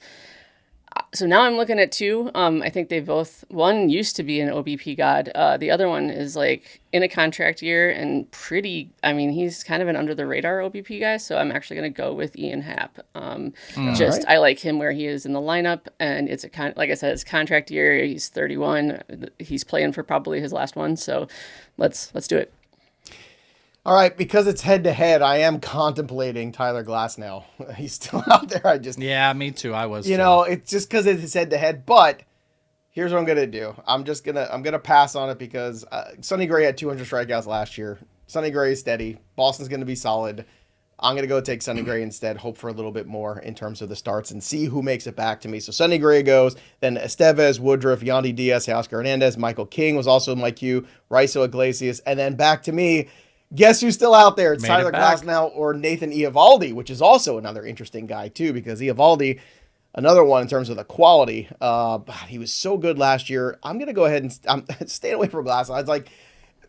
So now I'm looking at two. I think they both, one used to be an OBP god. The other one is like in a contract year and he's kind of an under the radar OBP guy. So I'm actually going to go with Ian Happ. Right. I like him where he is in the lineup, and it's like I said, it's contract year. He's 31. He's playing for probably his last one. So let's do it. All right, because it's head-to-head, I am contemplating Tyler Glasnow. He's still out there. Yeah, me too. I was. It's just because it's head-to-head. But here's what I'm gonna do. I'm gonna pass on it because Sonny Gray had 200 strikeouts last year. Sonny Gray is steady. Boston's gonna be solid. I'm gonna go take Sonny Gray instead. Hope for a little bit more in terms of the starts and see who makes it back to me. So Sonny Gray goes. Then Estevez, Woodruff, Yandy Diaz, Oscar Hernandez, Michael King was also in my queue. Raiso Iglesias, and then back to me. Guess who's still out there? It's Tyler Glasnow or Nathan Eovaldi, which is also another interesting guy, too, because Eovaldi, another one in terms of the quality. He was so good last year. I'm going to go ahead and I'm staying away from Glasnow. It's like,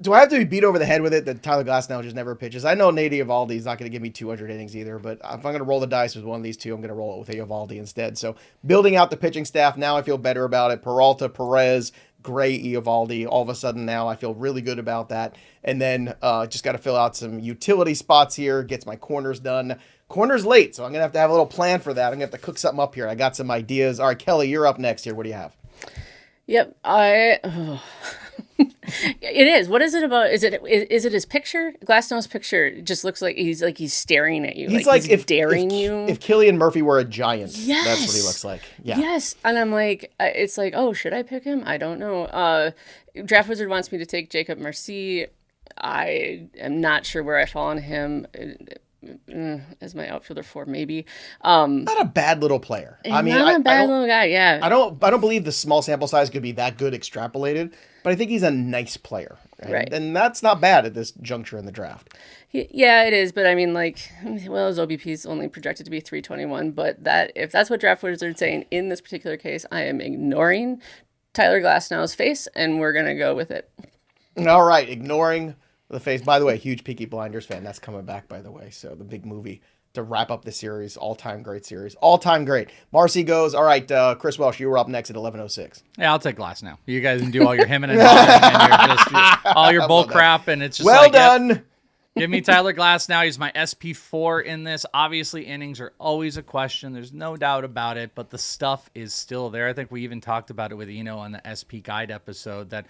do I have to be beat over the head with it that Tyler Glasnow just never pitches? I know Nate Eovaldi is not going to give me 200 innings either, but if I'm going to roll the dice with one of these two, I'm going to roll it with Eovaldi instead. So building out the pitching staff, now I feel better about it. Peralta, Perez, Gray, Eovaldi, all of a sudden now I feel really good about that. And then just got to fill out some utility spots here, gets my corners done. Corners late, so I'm going to have a little plan for that. I'm going to have to cook something up here. I got some ideas. All right, Kelly, you're up next here. What do you have? Yep, it is. What is it about? Is it his picture? Glasnow's picture just looks like he's staring at you. He's like he's daring you. If Cillian Murphy were a giant, yes, that's what he looks like. Yeah. Yes, and I'm like, it's like, oh, should I pick him? I don't know. Draft Wizard wants me to take Jacob Mercier. I am not sure where I fall on him. As my outfielder 4, maybe. Not a bad little player. Not a bad little guy. Yeah. I don't believe the small sample size could be that good extrapolated, but I think he's a nice player, right? And that's not bad at this juncture in the draft. Yeah, it is. But I mean, his OBP is only projected to be 321. But if that's what Draft Wizard's saying in this particular case, I am ignoring Tyler Glasnow's face, and we're gonna go with it. All right, ignoring the face. By the way, huge Peaky Blinders fan. That's coming back, by the way. So the big movie to wrap up the series. All-time great series. All-time great. Marcy goes, all right, Chris Welsh, you were up next at 11:06. Yeah, I'll take Glasnow. You guys can do all your hemming and hawing and all your bull crap, and it's just well done. Yep, give me Tyler Glasnow. He's my SP4 in this. Obviously, innings are always a question. There's no doubt about it, but the stuff is still there. I think we even talked about it with Eno on the SP Guide episode that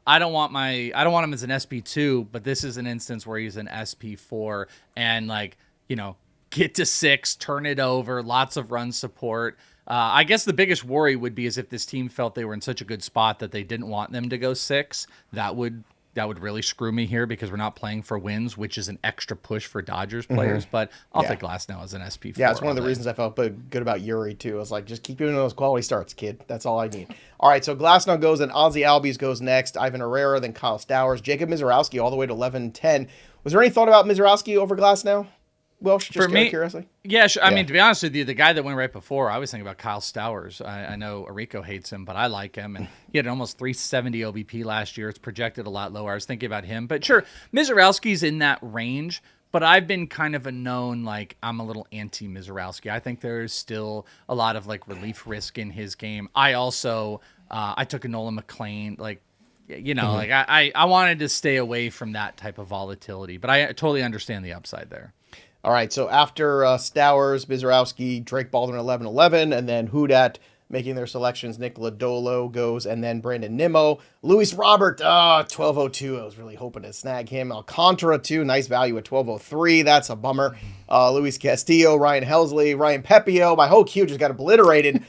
I don't want him as an SP2, but this is an instance where he's an SP4 and get to 6, turn it over, lots of run support. I guess the biggest worry would be is if this team felt they were in such a good spot that they didn't want them to go 6. That would really screw me here because we're not playing for wins, which is an extra push for Dodgers players. But I'll take Glasnow as an SP4. Yeah, it's one of the reasons I felt good about Yuri, too. I was like, just keep doing those quality starts, kid. That's all I need. All right, so Glasnow goes, and Ozzie Albies goes next. Ivan Herrera, then Kyle Stowers. Jacob Mizorowski all the way to 11-10. Was there any thought about Mizorowski over Glasnow? Welsh, just out of curiosity? Yeah, sure. I mean, to be honest with you, the guy that went right before, I was thinking about Kyle Stowers. I know Arico hates him, but I like him. And he had almost 370 OBP last year. It's projected a lot lower. I was thinking about him. But sure, Mizorowski's in that range. But I've been kind of a known, I'm a little anti-Mizorowski. I think there's still a lot of, relief risk in his game. I also, I took a Nolan McLean, I wanted to stay away from that type of volatility. But I totally understand the upside there. All right, so after Stowers, Mizorowski, Drake Baldwin 11-11, and then Houdat, making their selections. Nick Lodolo goes, and then Brandon Nimmo. Luis Robert, 1202. I was really hoping to snag him. Alcantara, too. Nice value at 1203. That's a bummer. Luis Castillo, Ryan Helsley, Ryan Pepio. My whole queue just got obliterated.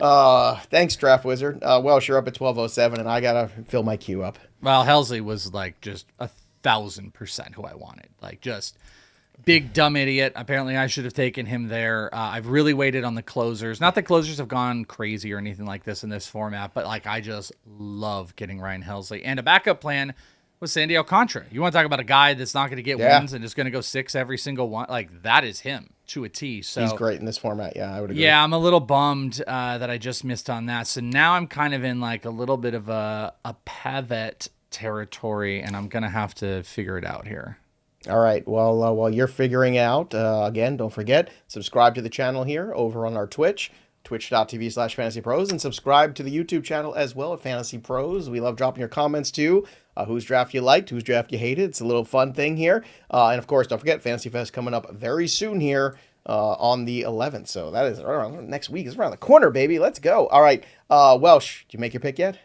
Thanks, Draft Wizard. Welsh, you're up at 1207, and I got to fill my queue up. Well, Helsley was like just 1,000% who I wanted. Like just big dumb idiot. Apparently I should have taken him there. I've really waited on the closers. Not that closers have gone crazy or anything like this in this format, but like I just love getting Ryan Helsley. And a backup plan was Sandy Alcantara. You want to talk about a guy that's not going to get wins and is going to go 6 every single one? Like that is him to a T. So he's great in this format. Yeah, I would agree. Yeah, I'm a little bummed that I just missed on that. So now I'm kind of in like a little bit of a pivot territory, and I'm going to have to figure it out here. All right. Well, while you're figuring out, again, don't forget, subscribe to the channel here over on our Twitch, twitch.tv/fantasypros, and subscribe to the YouTube channel as well at Fantasy Pros. We love dropping your comments too. Whose draft you liked, whose draft you hated. It's a little fun thing here. And of course, don't forget, Fantasy Fest coming up very soon here on the 11th. So that is around next week. It's around the corner, baby. Let's go. All right. Welsh, did you make your pick yet?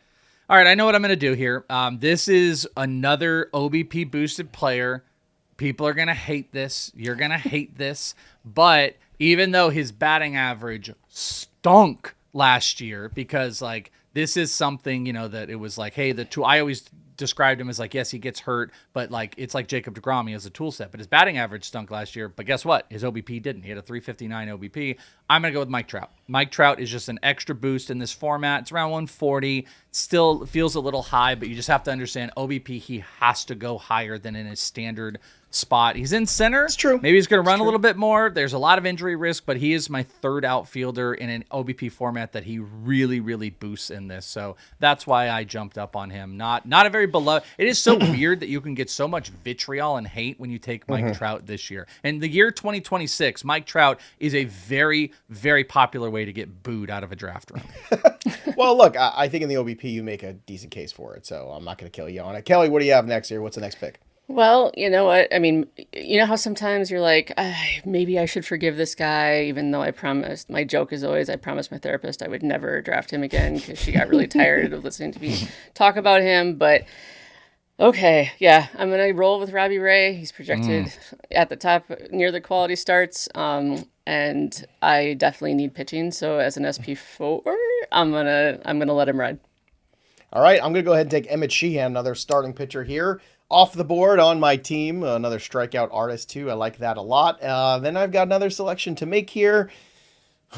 All right, I know what I'm going to do here. This is another OBP boosted player. People are going to hate this. You're going to hate this. But even though his batting average stunk last year, because like this is something, you know, that it was like, hey, I always described him as like, yes, he gets hurt, but like it's like Jacob deGrom, he has a tool set, but his batting average stunk last year. But guess what? His OBP didn't. He had a 359 OBP. I'm going to go with Mike Trout. Mike Trout is just an extra boost in this format. It's around 140. Still feels a little high, but you just have to understand OBP, he has to go higher than in his standard spot. He's in center. It's true. Maybe he's going to run a little bit more. There's a lot of injury risk, but he is my third outfielder in an OBP format that he really, really boosts in this. So that's why I jumped up on him. Not a very beloved. It is so weird that you can get so much vitriol and hate when you take Mike Trout this year. And the year 2026, Mike Trout is a very, very popular way to get booed out of a draft room. Well, look, I think in the OBP you make a decent case for it, so I'm not going to kill you on it. Kelly, what do you have next here? What's the next pick? Well, you know what? I mean, you know how sometimes you're like, maybe I should forgive this guy, even though I promised. My joke is always, I promised my therapist I would never draft him again because she got really tired of listening to me talk about him. But okay, yeah, I'm going to roll with Robbie Ray. He's projected at the top near the quality starts. And I definitely need pitching. So as an SP4, I'm gonna let him ride. All right, I'm going to go ahead and take Emmett Sheehan, another starting pitcher here. Off the board on my team, another strikeout artist too. I like that a lot. Then I've got another selection to make here.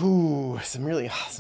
Ooh, some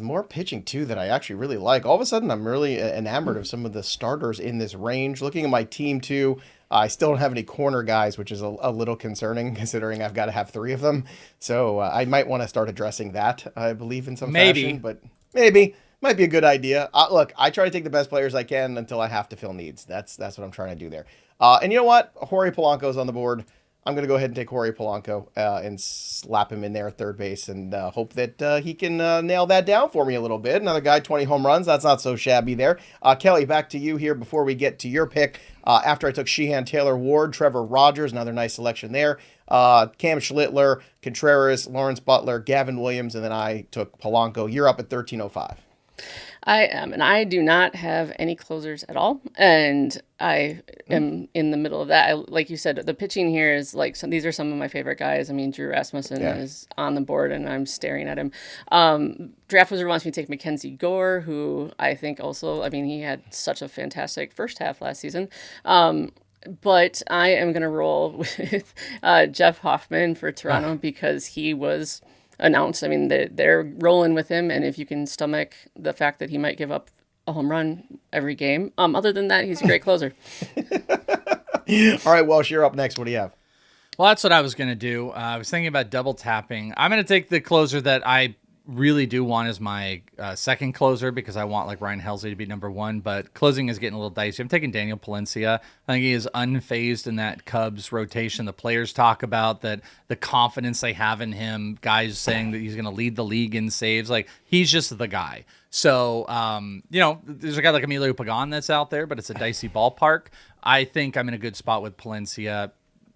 more pitching too that I actually really like. All of a sudden, I'm really enamored of some of the starters in this range. Looking at my team too, I still don't have any corner guys, which is a little concerning considering I've got to have 3 of them. So I might want to start addressing that, I believe, in some fashion. But maybe. Might be a good idea. Look, I try to take the best players I can until I have to fill needs. That's what I'm trying to do there. And you know what? Jorge Polanco's on the board. I'm going to go ahead and take Jorge Polanco and slap him in there at third base and hope that he can nail that down for me a little bit. Another guy, 20 home runs. That's not so shabby there. Kelly, back to you here before we get to your pick. After I took Sheehan, Taylor Ward, Trevor Rogers, another nice selection there. Cam Schlittler, Contreras, Lawrence Butler, Gavin Williams, and then I took Polanco. You're up at 1305. I am, and I do not have any closers at all, and I am in the middle of that. Like you said, the pitching here is like these are some of my favorite guys. I mean, Drew Rasmussen is on the board, and I'm staring at him. Draft Wizard wants me to take Mackenzie Gore, who I think also, I mean, he had such a fantastic first half last season. But I am going to roll with Jeff Hoffman for Toronto because he was announced. I mean, they're rolling with him, and if you can stomach the fact that he might give up a home run every game, other than that, he's a great closer. All right, Welsh, you're up next. What do you have? Well, that's what I was going to do. I was thinking about double tapping. I'm going to take the closer that I really do want as my second closer because I want like Ryan Helsley to be number 1, but closing is getting a little dicey. I'm taking Daniel Palencia. I think he is unfazed in that Cubs rotation. The players talk about that the confidence they have in him, guys saying that he's going to lead the league in saves. Like he's just the guy. So, you know, there's a guy like Emilio Pagan that's out there, but it's a dicey ballpark. I think I'm in a good spot with Palencia.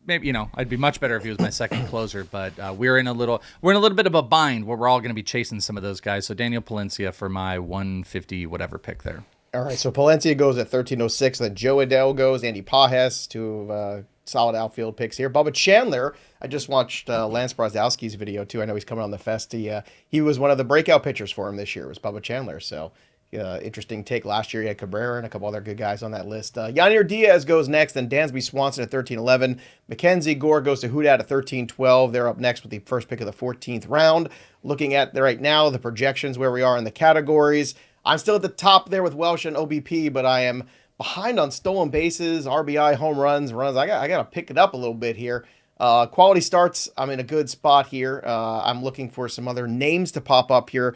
maybe I'd be much better if he was my second closer. But we're in a little bit of a bind where we're all going to be chasing some of those guys. So Daniel Palencia for my 150 whatever pick there. All right, so Palencia goes at 1306, then Joe Adele goes, Andy Pajes, two solid outfield picks here. Bubba Chandler, I just watched Lance Brazowski's video too. I know he's coming on the Fest. He was one of the breakout pitchers for him this year, was Bubba Chandler. So interesting take. Last year he had Cabrera and a couple other good guys on that list. Yanier Diaz goes next, then Dansby Swanson at 1311. Mackenzie Gore goes to Houdat at 1312. They're up next with the first pick of the 14th round. Looking at right now the projections where we are in the categories. I'm still at the top there with Welsh and OBP, but I am behind on stolen bases, RBI, home runs. I got to pick it up a little bit here. Quality starts, I'm in a good spot here. I'm looking for some other names to pop up here.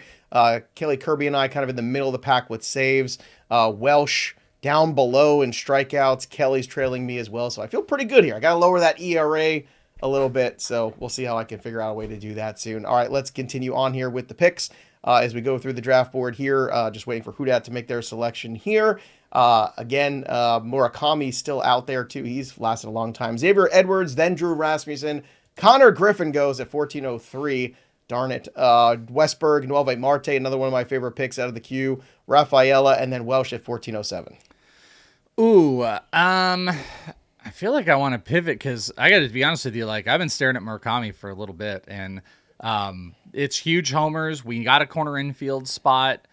Kelly Kirby and I kind of in the middle of the pack with saves. Welsh down below in strikeouts. Kelly's trailing me as well, so I feel pretty good here. I got to lower that ERA a little bit, so we'll see how I can figure out a way to do that soon. All right, let's continue on here with the picks. As we go through the draft board here, just waiting for Houdat to make their selection here. Again, Murakami's still out there too. He's lasted a long time. Xavier Edwards, then Drew Rasmussen. Connor Griffin goes at 1403. Darn it. Westberg, Nueve Marte, another one of my favorite picks out of the queue. Rafaela, and then Welsh at 1407. Ooh, I feel like I want to pivot because I got to be honest with you. Like, I've been staring at Murakami for a little bit, and it's huge homers. We got a corner infield spot.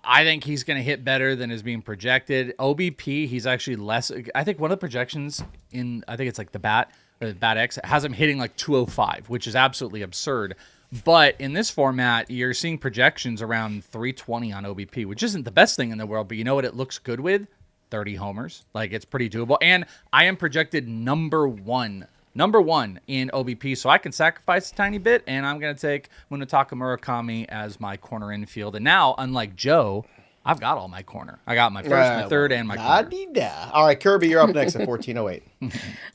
I think he's going to hit better than is being projected. OBP, he's actually less. I think one of the projections I think it's like the Bat or the Bat X has him hitting like 205, which is absolutely absurd. But in this format, you're seeing projections around 320 on OBP, which isn't the best thing in the world. But you know what it looks good with? 30 homers. Like, it's pretty doable. And I am projected number one in OBP, so I can sacrifice a tiny bit, and I'm going to take Munetaka Murakami as my corner infield. And now, unlike Joe, I've got all my corner. I got my first, my third, and my corner. All right, Kirby, you're up next at 1408.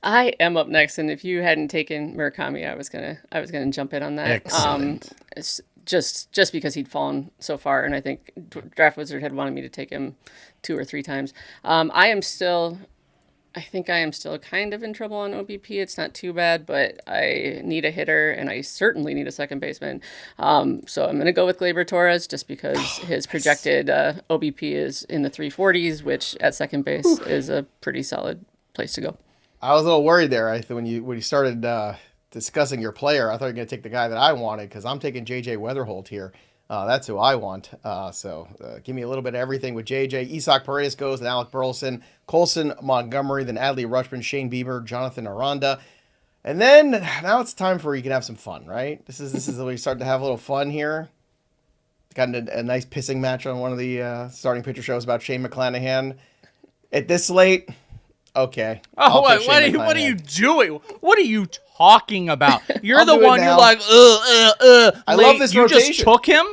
I am up next, and if you hadn't taken Murakami, I was gonna jump in on that. Excellent. It's just because he'd fallen so far, and I think Draft Wizard had wanted me to take him 2 or 3 times. I think I am still kind of in trouble on OBP. It's not too bad, but I need a hitter, and I certainly need a second baseman. So I'm going to go with Gleyber Torres just because his projected OBP is in the 340s, which at second base is a pretty solid place to go. I was a little worried there. When you started discussing your player, I thought you were going to take the guy that I wanted because I'm taking JJ Weatherholt here. That's who I want. So give me a little bit of everything with JJ. Isaac Paredes goes, and Alec Burleson, Colson Montgomery, then Adley Rutschman, Shane Bieber, Jonathan Aranda. And then now it's time for you can have some fun, right? This is where you start to have a little fun here. Got a nice pissing match on one of the starting pitcher shows about Shane McClanahan. At this late, okay. Oh, what are you doing? What are you talking about? You're the one you're like, I love this you rotation. You just took him?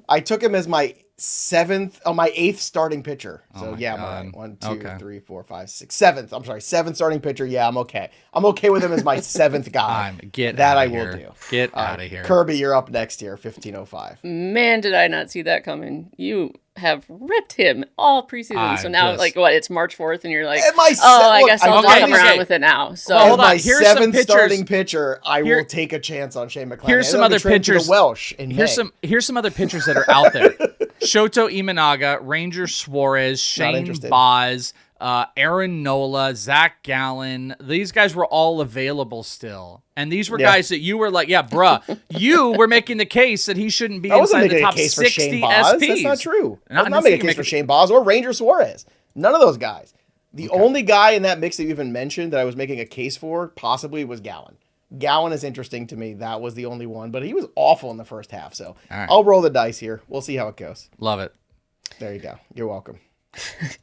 I took him as my my 8th starting pitcher. So my yeah, God. 1, 2, 3, 4, 5, 6, 7th. I'm sorry, 7th starting pitcher. Yeah, I'm okay. I'm okay with him as my 7th guy. I will do. Get out of here. Kirby, you're up next here, 1505. Man, did I not see that coming. You have ripped him all preseason. So now, it's March 4th, and you're like, I guess I'll come around with it now. So hold on. Here's 7th starting pitcher. I will take a chance on Shane McClanahan. Here's some other pitchers. Welsh in here's some other pitchers that are out there. Shoto Imanaga, Ranger Suarez, Shane Baz, Aaron Nola, Zach Gallen. These guys were all available still. And these were guys that you were like, yeah, bruh, you were making the case that he shouldn't be inside the top 60 SPs. That's not true. I'm not making a case for Shane Baz or Ranger Suarez. None of those guys. The only guy in that mix that you even mentioned that I was making a case for possibly was Gallen. Gallen is interesting to me. That was the only one, but he was awful in the first half. So I'll roll the dice here. We'll see how it goes. Love it. There you go. You're welcome.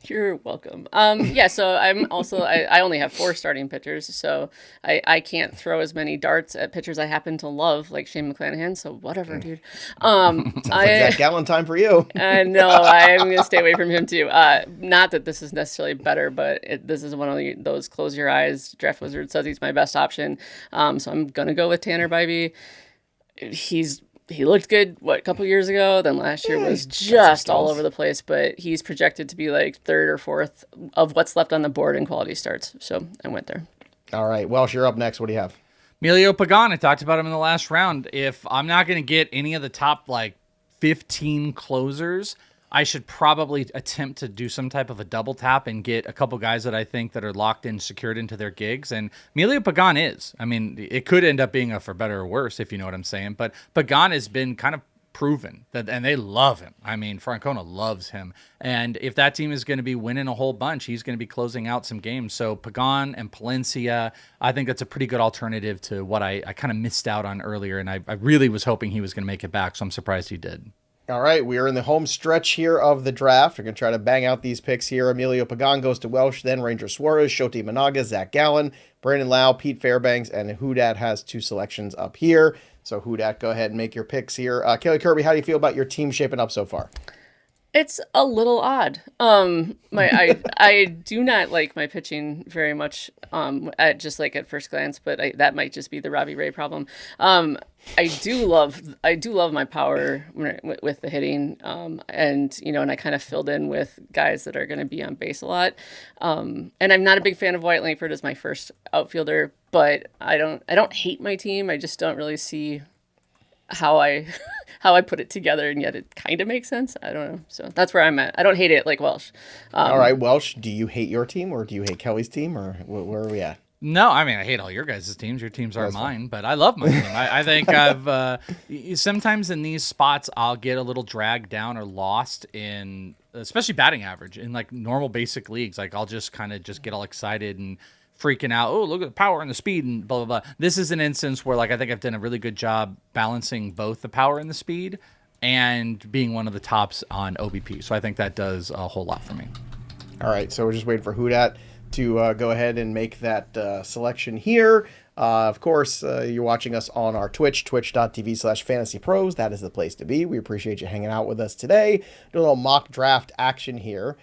You're welcome. So I'm also, I only have 4 starting pitchers, so I can't throw as many darts at pitchers I happen to love, like Shane McClanahan, so whatever, dude. Sounds like Zach Gallen time for you. No, I'm going to stay away from him too. Not that this is necessarily better, but this is one of those close your eyes. Draft Wizard says he's my best option, so I'm going to go with Tanner Bybee. He looked good, a couple years ago? Then last year was just all over the place, but he's projected to be like 3rd or 4th of what's left on the board in quality starts. So I went there. All right, Welsh, you're up next. What do you have? Emilio Pagan, I talked about him in the last round. If I'm not going to get any of the top 15 closers, I should probably attempt to do some type of a double tap and get a couple guys that I think that are locked in, secured into their gigs. And Emilio Pagan is. I mean, it could end up being a for better or worse, if you know what I'm saying. But Pagan has been kind of proven that, and they love him. I mean, Francona loves him. And if that team is going to be winning a whole bunch, he's going to be closing out some games. So Pagan and Palencia, I think that's a pretty good alternative to what I kind of missed out on earlier. And I really was hoping he was going to make it back. So I'm surprised he did. All right, we are in the home stretch here of the draft. We're going to try to bang out these picks here. Emilio Pagan goes to Welsh, then Ranger Suarez, Shoti Managa, Zach Gallen, Brandon Lau, Pete Fairbanks, and H2H has 2 selections up here. So H2H, go ahead and make your picks here. Kelly Kirby, how do you feel about your team shaping up so far? It's a little odd. I do not like my pitching very much. At first glance, but that might just be the Robbie Ray problem. I do love my power with the hitting. And I kind of filled in with guys that are going to be on base a lot. And I'm not a big fan of Wyatt Langford as my first outfielder, but I don't hate my team. I just don't really see how I put it together, and yet it kind of makes sense. I don't know. So that's where I'm at. I don't hate it like Welsh. All right, Welsh, do you hate your team or do you hate Kelly's team, or where are we at? No, I mean, I hate all your guys' teams. Your teams aren't mine, but I love my team. I think I've sometimes in these spots I'll get a little dragged down or lost in, especially batting average in normal basic leagues. I'll just kind of get all excited and freaking out. Oh, look at the power and the speed and blah, blah, blah. This is an instance where I think I've done a really good job balancing both the power and the speed and being one of the tops on OBP. So I think that does a whole lot for me. All right. So we're just waiting for H2H to go ahead and make that selection here. Of course, you're watching us on our Twitch, twitch.tv/fantasypros. That is the place to be. We appreciate you hanging out with us today. Do a little mock draft action here.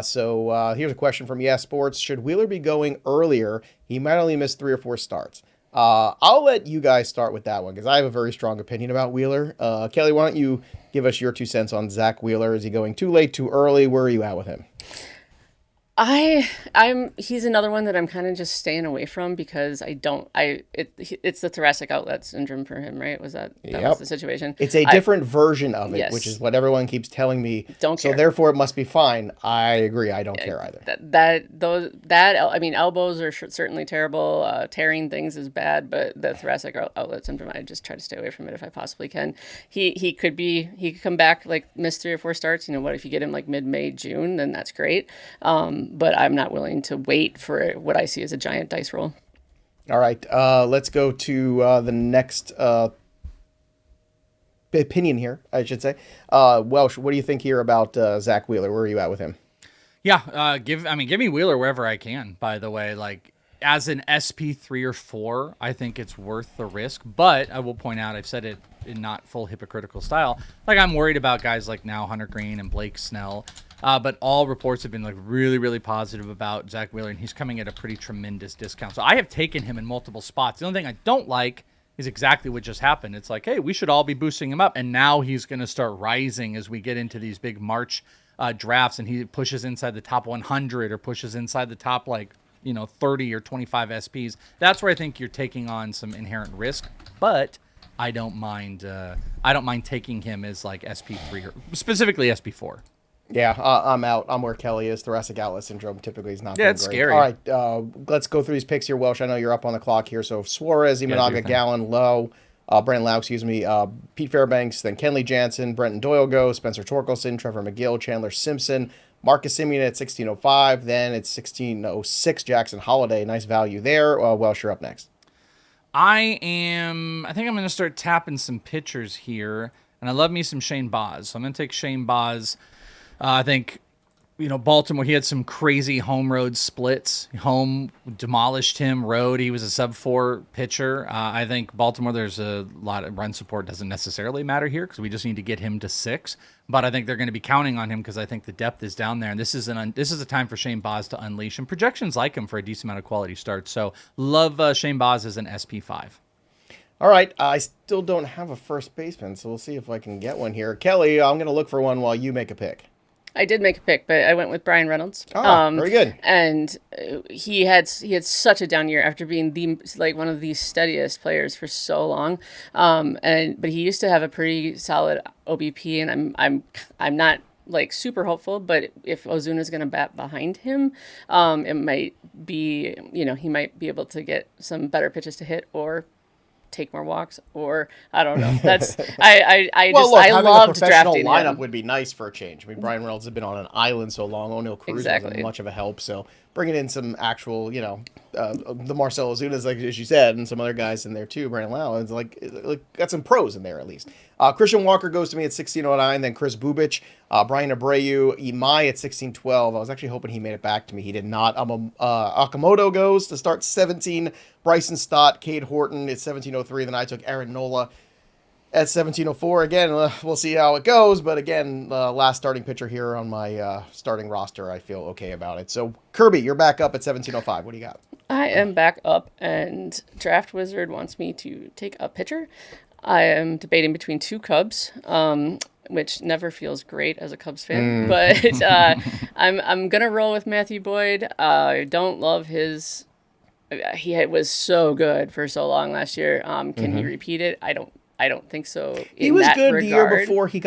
So here's a question from ES Sports. Should Wheeler be going earlier? He might only miss 3 or 4 starts. I'll let you guys start with that one because I have a very strong opinion about Wheeler. Kelly, why don't you give us your 2 cents on Zach Wheeler? Is he going too late, too early? Where are you at with him? He's another one that I'm kind of just staying away from because it's the thoracic outlet syndrome for him, right? Was that was the situation? It's a different version of it, yes. Which is what everyone keeps telling me. Don't care. So therefore it must be fine. I agree. I don't care either. Elbows are certainly terrible. Tearing things is bad, but the thoracic outlet syndrome, I just try to stay away from it if I possibly can. He could come back, miss 3 or 4 starts. What if you get him mid-May, June, then that's great. But I'm not willing to wait for what I see as a giant dice roll. All right, let's go to the next opinion here, I should say. Welsh, what do you think here about Zach Wheeler? Where are you at with him? Yeah, give me Wheeler wherever I can, by the way. As an SP3 or 4, I think it's worth the risk. But I will point out, I've said it in not full hypocritical style, I'm worried about guys like now Hunter Green and Blake Snell. But all reports have been really, really positive about Zach Wheeler, and he's coming at a pretty tremendous discount. So I have taken him in multiple spots. The only thing I don't like is exactly what just happened. It's hey, we should all be boosting him up, and now he's going to start rising as we get into these big March drafts, and he pushes inside the top 100 or pushes inside the top 30 or 25 SPs. That's where I think you're taking on some inherent risk, but I don't mind taking him as SP3 or specifically SP4. Yeah, I'm out. I'm where Kelly is. Thoracic outlet syndrome typically is not it's great. scary. All right, let's go through these picks here, Welsh. I know you're up on the clock here. So Suarez, Imanaga, Gallen, Brandon Lau, Pete Fairbanks, then Kenley Jansen, Brenton Doyle goes, Spencer Torkelson, Trevor McGill, Chandler Simpson, Marcus Semien at 1605. Then it's 1606, Jackson Holiday. Nice value there. Welsh, you're up next. I think I'm going to start tapping some pitchers here, and I love me some Shane Baz. So I'm going to take Shane Baz. I think, Baltimore, he had some crazy home road splits. Home demolished him. Road, he was a sub-4 pitcher. I think Baltimore, there's a lot of run support. Doesn't necessarily matter here because we just need to get him to 6. But I think they're going to be counting on him because I think the depth is down there. And this is a time for Shane Baz to unleash. And projections like him for a decent amount of quality starts. So love Shane Baz as an SP5. All right, I still don't have a first baseman, so we'll see if I can get one here. Kelly, I'm going to look for one while you make a pick. I did make a pick, but I went with Brian Reynolds. Very good. And he had such a down year after being one of the steadiest players for so long. But he used to have a pretty solid OBP, and I'm not like super hopeful, but if Ozuna's going to bat behind him, it might be, he might be able to get some better pitches to hit or take more walks, or I don't know. That's I having loved a professional drafting lineup him. would be nice for a change. I mean, Brian Reynolds has been on an island so long. O'Neal Cruz wasn't much of a help, so bringing in some actual, the Marcell Ozunas, like as you said, and some other guys in there too. Brandon Lau, it's like got some pros in there at least. Christian Walker goes to me at 1609, then Chris Bubich, Brian Abreu, Imai at 1612. I was actually hoping he made it back to me. He did not. Akamoto goes to start 17. Bryson Stott, Cade Horton at 1703. Then I took Aaron Nola at 1704. Again, we'll see how it goes. But again, last starting pitcher here on my starting roster. I feel okay about it. So, Kirby, you're back up at 1705. What do you got? I am back up, and Draft Wizard wants me to take a pitcher. I am debating between two Cubs, which never feels great as a Cubs fan. But I'm going to roll with Matthew Boyd. I don't love his... He was so good for so long last year. Can he repeat it? I don't think so. He was good the year before he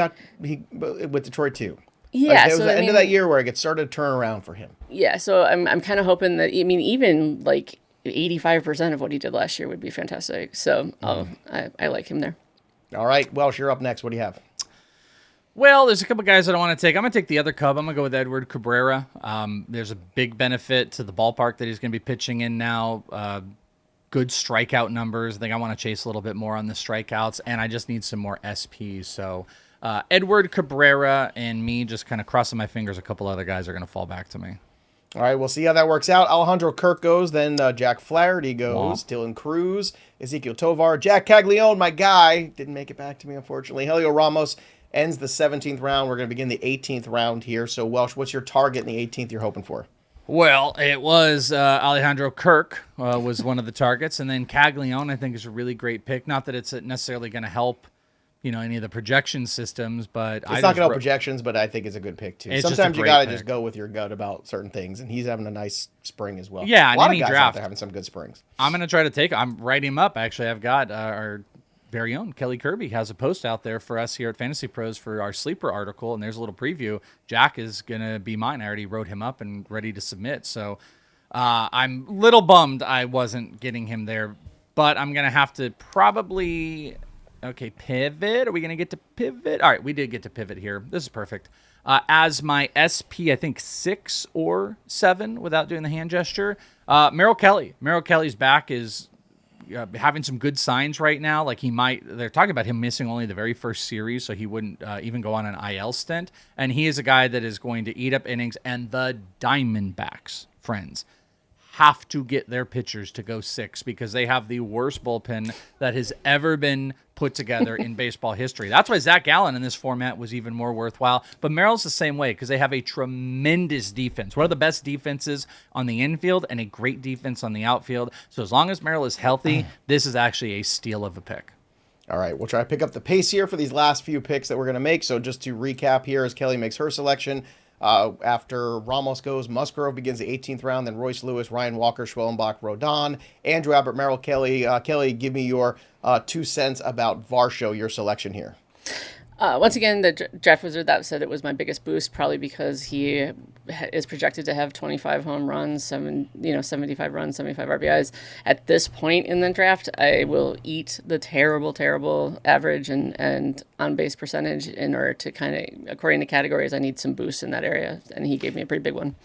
with Detroit too. Yeah, it was the end of that year where it started to turn around for him. Yeah, so I'm kind of hoping that even like 85% of what he did last year would be fantastic. So I like him there. All right, Welsh, you're up next. What do you have? Well, there's a couple guys that I want to take. I'm going to take the other Cub. I'm going to go with Edward Cabrera. There's a big benefit to the ballpark that he's going to be pitching in now. Good strikeout numbers. I think I want to chase a little bit more on the strikeouts, and I just need some more SP. So Edward Cabrera and me just kind of crossing my fingers. A couple other guys are going to fall back to me. All right, we'll see how that works out. Alejandro Kirk goes, then Jack Flaherty goes, Dylan Cruz, Ezekiel Tovar, Jack Caglione, my guy, didn't make it back to me, unfortunately. Helio Ramos ends the 17th round. We're going to begin the 18th round here. So, Welsh, what's your target in the 18th you're hoping for? Well, it was Alejandro Kirk was one of the targets, and then Caglione I think is a really great pick. Not that it's necessarily going to help, any of the projection systems, but it's not going to help projections, but I think it's a good pick too. Sometimes you got to just go with your gut about certain things, and he's having a nice spring as well. Yeah, a lot of guys out there having some good springs. I'm going to try to take. I'm writing him up. Actually, I've got our very own Kelly Kirby has a post out there for us here at Fantasy Pros for our sleeper article, and there's a little preview. Jack is going to be mine. I already wrote him up and ready to submit, so I'm a little bummed I wasn't getting him there, but I'm going to have to probably, pivot. Are we going to get to pivot? All right, we did get to pivot here. This is perfect. As my SP, I think 6 or 7 without doing the hand gesture, Merrill Kelly. Merrill Kelly's back is having some good signs right now. Like they're talking about him missing only the very first series, so he wouldn't even go on an IL stint. And he is a guy that is going to eat up innings. And the Diamondbacks, friends, have to get their pitchers to go 6 because they have the worst bullpen that has ever been put together in baseball history. That's why Zach Gallen in this format was even more worthwhile. But Merrill's the same way because they have a tremendous defense. One of the best defenses on the infield and a great defense on the outfield. So as long as Merrill is healthy, this is actually a steal of a pick. All right, we'll try to pick up the pace here for these last few picks that we're going to make. So just to recap here as Kelly makes her selection, after Ramos goes, Musgrove begins the 18th round, then Royce Lewis, Ryan Walker, Schwellenbach, Rodon, Andrew Albert, Merrill Kelly. Kelly, give me your 2 cents about Varsho, your selection here. Once again, the Draft Wizard, that said it was my biggest boost, probably because he is projected to have 25 home runs, 75 runs, 75 RBIs. At this point in the draft, I will eat the terrible average and on-base percentage in order to kind of, according to categories, I need some boosts in that area, and he gave me a pretty big one.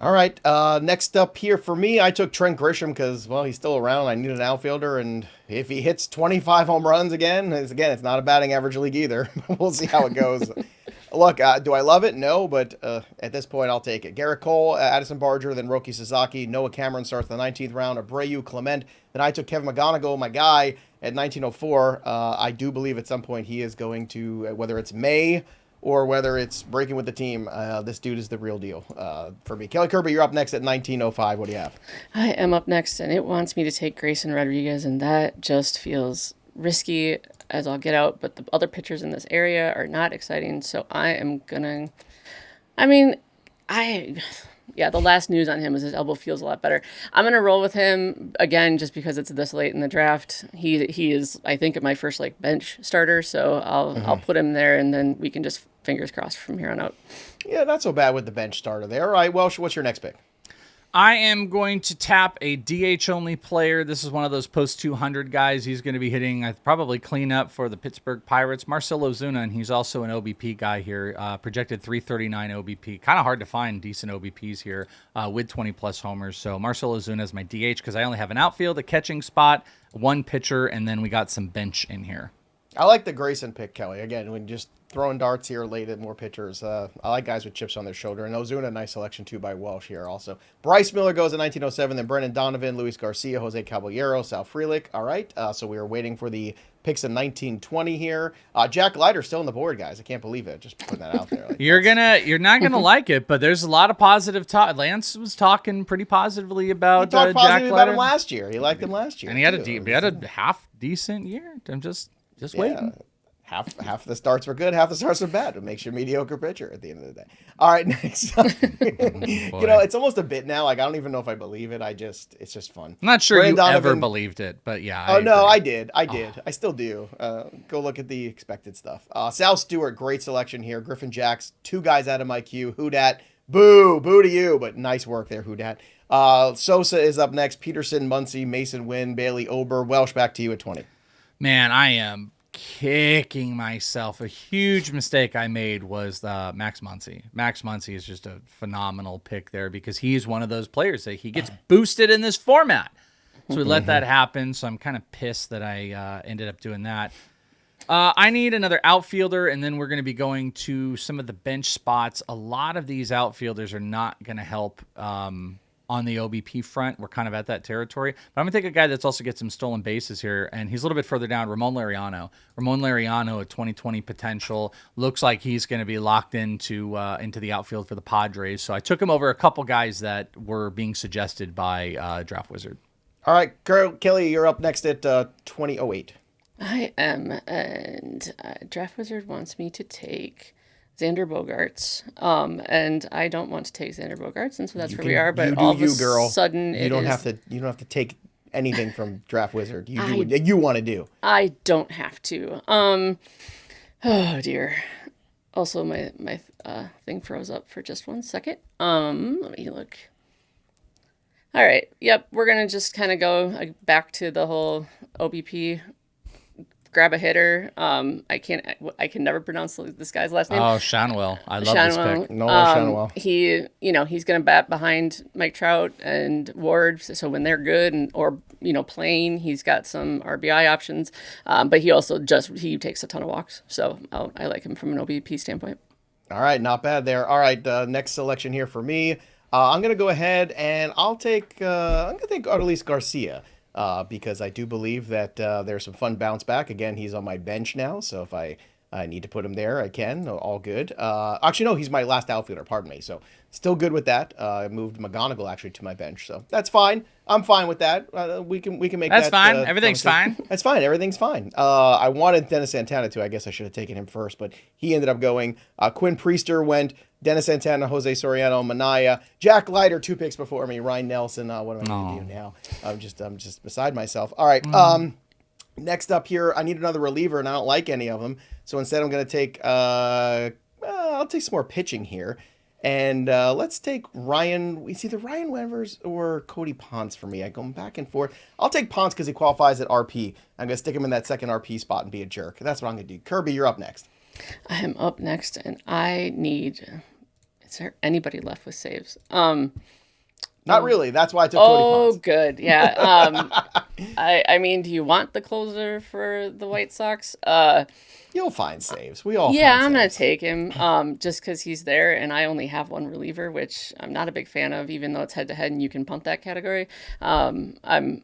All right, next up here for me, I took Trent Grisham because, well, he's still around. I need an outfielder, and if he hits 25 home runs it's not a batting average league either. We'll see how it goes. Look, do I love it? No, but at this point, I'll take it. Garrett Cole, Addison Barger, then Roki Sasaki. Noah Cameron starts the 19th round. Abreu, Clement. Then I took Kevin McGonigal, my guy, at 1904. I do believe at some point he is going to, whether it's May or whether it's breaking with the team, this dude is the real deal for me. Kelly Kirby, you're up next at 1905. What do you have? I am up next, and it wants me to take Grayson Rodriguez, and that just feels risky as I'll get out, but the other pitchers in this area are not exciting, so I'm gonna I mean, the last news on him is his elbow feels a lot better. I'm gonna roll with him again just because it's this late in the draft. He is, I think, my first like bench starter, so I'll put him there, and then we can just fingers crossed from here on out. Yeah, not so bad with the bench starter there. All right, Welsh, what's your next pick? I am going to tap a DH only player. This is one of those post 200 guys. He's going to be hitting probably clean up for the Pittsburgh Pirates. Marcell Ozuna, and he's also an OBP guy here. Projected 339 OBP. Kind of hard to find decent OBPs here with 20 plus homers. So Marcell Ozuna is my DH because I only have an outfield, a catching spot, one pitcher, and then we got some bench in here. I like the Grayson pick, Kelly. Again, when just throwing darts here late at more pitchers. I like guys with chips on their shoulder. And Ozuna, a nice selection, too, by Welsh here also. Bryce Miller goes in 1907, then Brendan Donovan, Luis Garcia, Jose Caballero, Sal Frelick. All right, so we are waiting for the picks in 1920 here. Jack Leiter still on the board, guys. I can't believe it. Just putting that out there. Like, you're not gonna like it, but there's a lot of positive talk. Lance was talking pretty positively about Jack Leiter. About him last year. He liked him last year. And he had a half decent year. I'm just waiting. Half the starts were good, half the starts were bad. It makes you a mediocre pitcher at the end of the day. All right, next up. It's almost a bit now. Like, I don't even know if I believe it. It's just fun. I'm not sure you ever believed it, but yeah. I did. I still do. Go look at the expected stuff. Sal Stewart, great selection here. Griffin Jacks, two guys out of my queue. Who dat? Boo to you, but nice work there, who dat. Sosa is up next. Peterson, Muncy, Mason Wynn, Bailey Ober. Welsh, back to you at 20. Man, I am kicking myself. A huge mistake I made was Max Muncy. Max Muncy is just a phenomenal pick there because he's one of those players that he gets boosted in this format. So we let that happen. So I'm kind of pissed that I ended up doing that. I need another outfielder, and then we're going to be going to some of the bench spots. A lot of these outfielders are not going to help on the OBP front. We're kind of at that territory. But I'm going to take a guy that's also get some stolen bases here, and he's a little bit further down, Ramon Laureano. Ramon Laureano, a 2020 potential. Looks like he's going to be locked into the outfield for the Padres. So I took him over a couple guys that were being suggested by Draft Wizard. All right, Kelly, you're up next at 2008. I am, and Draft Wizard wants me to take Xander Bogaerts, and I don't want to take Xander Bogaerts, and so that's where we are. But all of a sudden, you don't have to take anything from Draft Wizard. You do what you want to do. I don't have to. Oh dear. Also, my thing froze up for just 1 second. Let me look. All right. Yep. We're gonna just kind of go back to the whole OBP. Grab a hitter. I can never pronounce this guy's last name. Oh, Shanwell. I love this pick. Shanwell. He's going to bat behind Mike Trout and Ward. So when they're good or playing, he's got some RBI options. But he also he takes a ton of walks. So I like him from an OBP standpoint. All right, not bad there. All right, next selection here for me. I'm going to go ahead and I'm going to take Adolis Garcia. Because I do believe that there's some fun bounce back. Again, he's on my bench now, so if I need to put him there, I can. All good. Actually, no, he's my last outfielder. Pardon me. So still good with that. I moved McGonigal actually to my bench, so that's fine. I'm fine with that. We can make that's that. That's fine. Everything's fine. That's fine. Everything's fine. I wanted Dennis Santana too. I guess I should have taken him first, but he ended up going. Quinn Priester went. Dennis Santana, Jose Soriano, Manaya, Jack Leiter, 2 picks before me. Ryan Nelson. What am I going to do now? I'm just beside myself. All right. Next up here, I need another reliever, and I don't like any of them. So instead, I'm going to take. I'll take some more pitching here, and let's take Ryan. It's either Ryan Weathers or Cody Ponce for me. I go back and forth. I'll take Ponce because he qualifies at RP. I'm going to stick him in that second RP spot and be a jerk. That's what I'm going to do. Kirby, you're up next. I am up next, and I need. Is there anybody left with saves? Not really. That's why I took Cody Ponce. Oh, good. Yeah. I mean, do you want the closer for the White Sox? You'll find saves. We all. Yeah, find I'm saves. gonna take him. Just because he's there, and I only have one reliever, which I'm not a big fan of, even though it's head to head, and you can punt that category. I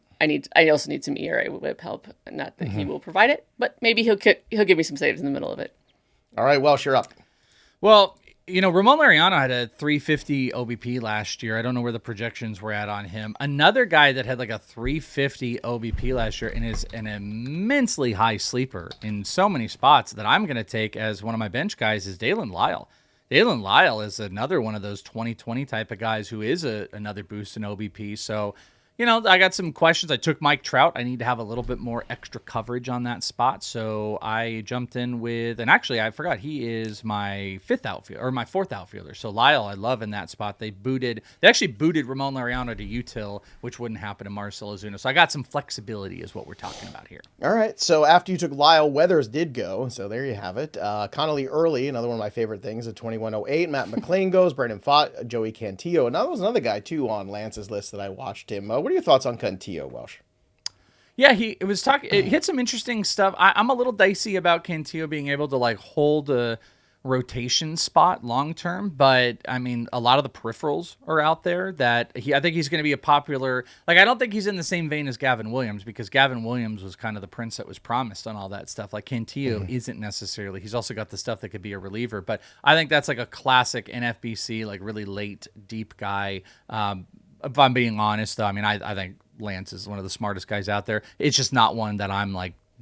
also need some ERA whip help. Not that he will provide it, but maybe he'll give me some saves in the middle of it. All right. Welsh, you're up. Well, Ramon Laureano had a 350 OBP last year. I don't know where the projections were at on him. Another guy that had like a 350 OBP last year and is an immensely high sleeper in so many spots that I'm going to take as one of my bench guys is Dalen Lyle. Dalen Lyle is another one of those 2020 type of guys who is another boost in OBP. So, I got some questions. I took Mike Trout. I need to have a little bit more extra coverage on that spot. So I jumped in with, and actually I forgot, he is my fourth outfielder. So Lyle, I love in that spot. They actually booted Ramon Laureano to util, which wouldn't happen to Marcell Ozuna. So I got some flexibility is what we're talking about here. All right. So after you took Lyle, Weathers did go. So there you have it. Connolly Early, another one of my favorite things at 2108. Matt McClain goes. Brandon Fott, Joey Cantillo. And that was another guy too on Lance's list that I watched him. What are your thoughts on Cantillo, Welsh? Yeah, it hit some interesting stuff. I'm a little dicey about Cantillo being able to hold a rotation spot long term, but I mean, a lot of the peripherals are out there that I think he's going to be a popular. I don't think he's in the same vein as Gavin Williams, because Gavin Williams was kind of the prince that was promised on all that stuff. Cantillo isn't necessarily. He's also got the stuff that could be a reliever, but I think that's a classic NFBC, really late deep guy. If I'm being honest, though, I mean, I think Lance is one of the smartest guys out there. It's just not one that I'm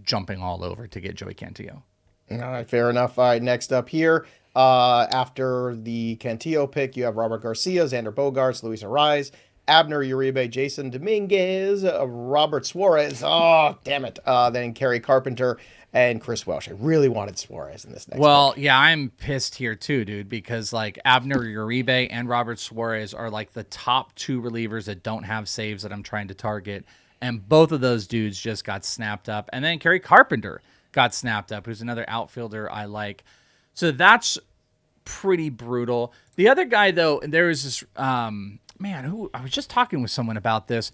jumping all over to get Joey Cantillo. All right, fair enough. All right, next up here, after the Cantillo pick, you have Robert Garcia, Xander Bogaerts, Luis Arraez, Abner Uribe, Jason Dominguez, Robert Suarez. Oh, damn it. Then Kerry Carpenter and Chris Welsh. I really wanted Suarez in this next pick. Yeah, I'm pissed here too, dude, because Abner Uribe and Robert Suarez are the top two relievers that don't have saves that I'm trying to target. And both of those dudes just got snapped up. And then Kerry Carpenter got snapped up, who's another outfielder I like. So that's pretty brutal. The other guy, though, there was this who I was just talking with someone about this.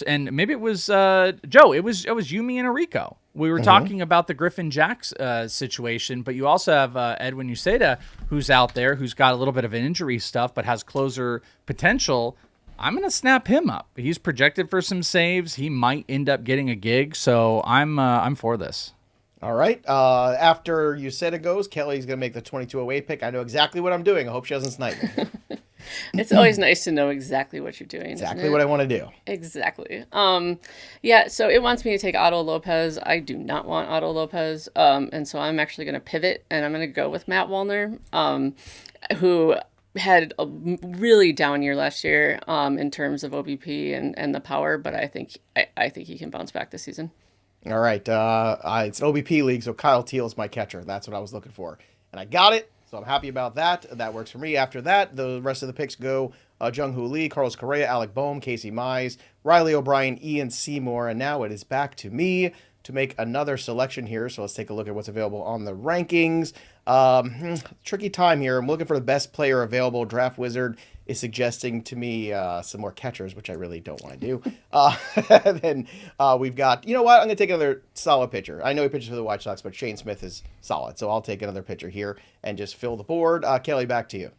And maybe it was Joe. It was you, me, and Enrico. We were talking about the Griffin Jacks situation, but you also have Edwin Uceda, who's out there, who's got a little bit of an injury stuff, but has closer potential. I'm going to snap him up. He's projected for some saves. He might end up getting a gig, so I'm for this. All right. After Uceda goes, Kelly's going to make the 2208 pick. I know exactly what I'm doing. I hope she doesn't snipe me. It's always nice to know exactly what you're doing. Exactly what I want to do. Exactly. So it wants me to take Otto Lopez. I do not want Otto Lopez. And so I'm actually going to pivot, and I'm going to go with Matt Wallner, who had a really down year last year in terms of OBP and the power, but I think he can bounce back this season. All right. It's an OBP league, so Kyle Teal's my catcher. That's what I was looking for. And I got it, so I'm happy about that. That works for me. After that, the rest of the picks go Jung-Hoo Lee, Carlos Correa, Alec Boehm, Casey Mize, Riley O'Brien, Ian Seymour, and now it is back to me to make another selection here. So let's take a look at what's available on the rankings. Tricky time here. I'm looking for the best player available. Draft Wizard is suggesting to me some more catchers, which I really don't want to do. Then we've got, you know what? I'm going to take another solid pitcher. I know he pitches for the White Sox, but Shane Smith is solid. So I'll take another pitcher here and just fill the board. Kelly, back to you.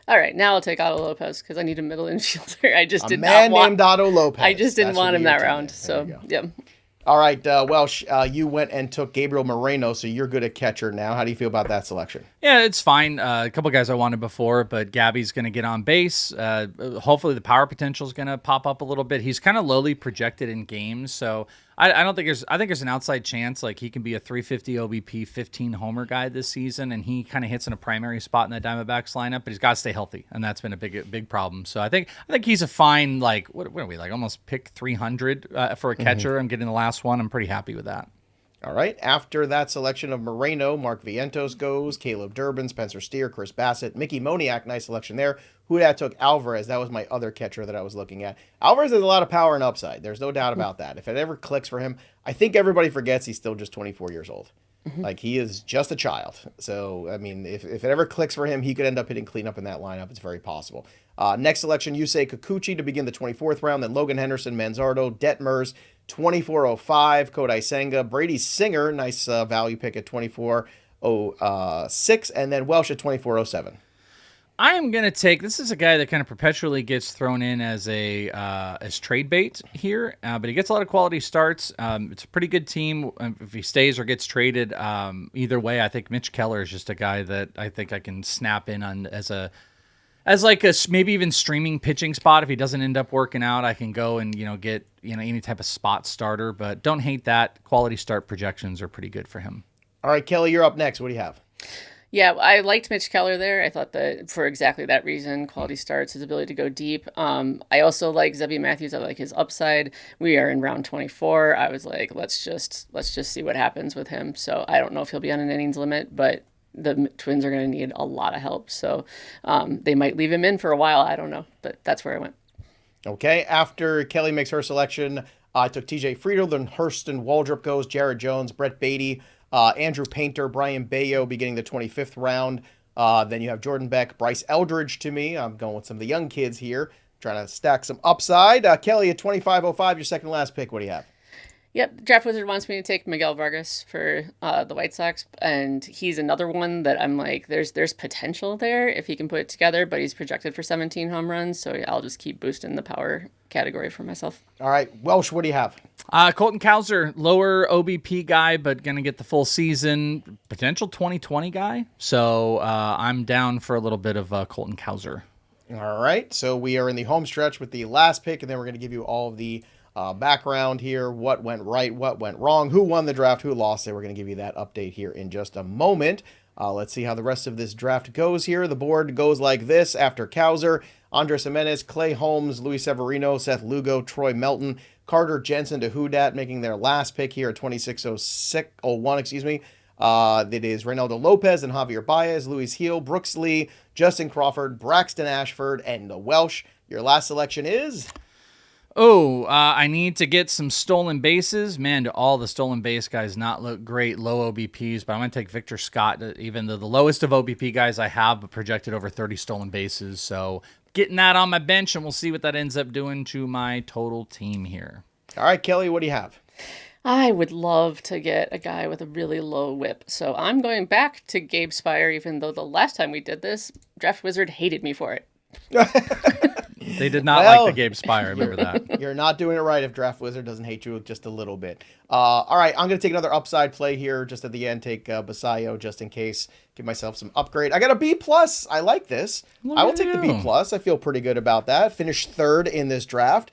All right, now I'll take Otto Lopez because I need a middle infielder. I just named Otto Lopez. I just didn't want him that round. So, yeah. All right, Welsh, you went and took Gabriel Moreno, so you're good at catcher now. How do you feel about that selection? Yeah, it's fine. A couple guys I wanted before, but Gabby's going to get on base. Hopefully the power potential is going to pop up a little bit. He's kind of lowly projected in games, so I think there's an outside chance he can be a 350 OBP, 15 homer guy this season, and he kind of hits in a primary spot in the Diamondbacks lineup, but he's got to stay healthy, and that's been a big problem. So I think he's a fine what are we almost pick 300 for a catcher. I'm getting the last one. I'm pretty happy with that. All right. After that selection of Moreno, Mark Vientos goes, Caleb Durbin, Spencer Steer, Chris Bassett, Mickey Moniak. Nice selection there. Who that took? Alvarez. That was my other catcher that I was looking at. Alvarez has a lot of power and upside. There's no doubt about that. If it ever clicks for him, I think everybody forgets he's still just 24 years old. He is just a child. So, I mean, if it ever clicks for him, he could end up hitting cleanup in that lineup. It's very possible. Next selection, Yusei Kikuchi to begin the 24th round. Then Logan Henderson, Manzardo, Detmers, 2405, Kodai Senga, Brady Singer, nice value pick at 2406, and then Welsh at 2407. I am going to take, this is a guy that kind of perpetually gets thrown in as as trade bait here, but he gets a lot of quality starts. It's a pretty good team. If he stays or gets traded, either way, I think Mitch Keller is just a guy that I think I can snap in on as maybe even streaming pitching spot. If he doesn't end up working out, I can go and, get, any type of spot starter, but don't hate that. Quality start projections are pretty good for him. All right, Kelly, you're up next. What do you have? Yeah, I liked Mitch Keller there. I thought that for exactly that reason, quality starts, his ability to go deep. I also like Zebby Matthews. I like his upside. We are in round 24. I was like, let's just see what happens with him. So I don't know if he'll be on an innings limit, but the Twins are going to need a lot of help. So they might leave him in for a while. I don't know, but that's where I went. Okay, after Kelly makes her selection, I took TJ Friedel, then Hurston Waldrop goes, Jared Jones, Brett Beatty, Andrew Painter, Brian Bayo beginning the 25th round. Then you have Jordan Beck, Bryce Eldridge to me. I'm going with some of the young kids here, trying to stack some upside. Kelly at 25.05, your second last pick. What do you have? Yep, Draft Wizard wants me to take Miguel Vargas for the White Sox, and he's another one that I'm like, there's potential there if he can put it together, but he's projected for 17 home runs, so I'll just keep boosting the power category for myself. All right, Welsh, what do you have? Colton Cowser, lower OBP guy, but going to get the full season, potential 2020 guy. So I'm down for a little bit of Colton Cowser. All right, so we are in the home stretch with the last pick, and then we're going to give you all of the background here, what went right, what went wrong, who won the draft, who lost it. We're going to give you that update here in just a moment. Let's see how the rest of this draft goes here. The board goes like this after Cowser: Andres Jimenez, Clay Holmes, Luis Severino, Seth Lugo, Troy Melton, Carter Jensen to Houdat, making their last pick here at 2601, excuse me. It is Reynaldo Lopez and Javier Baez, Luis Heel, Brooks Lee, Justin Crawford, Braxton Ashford, and the Welsh. Your last selection is... I need to get some stolen bases. Man, do all the stolen base guys not look great, low OBPs, but I'm going to take Victor Scott, even though the lowest of OBP guys I have, but projected over 30 stolen bases. So getting that on my bench, and we'll see what that ends up doing to my total team here. All right, Kelly, what do you have? I would love to get a guy with a really low whip, so I'm going back to Gabe Spire, even though the last time we did this, Draft Wizard hated me for it. They did not like the Gabe Spire. I remember that. You're not doing it right if Draft Wizard doesn't hate you just a little bit. All right, I'm going to take another upside play here just at the end. Take Basayo just in case. Give myself some upgrade. I got a B+. I like this. I will take the B+. I feel pretty good about that. Finished third in this draft.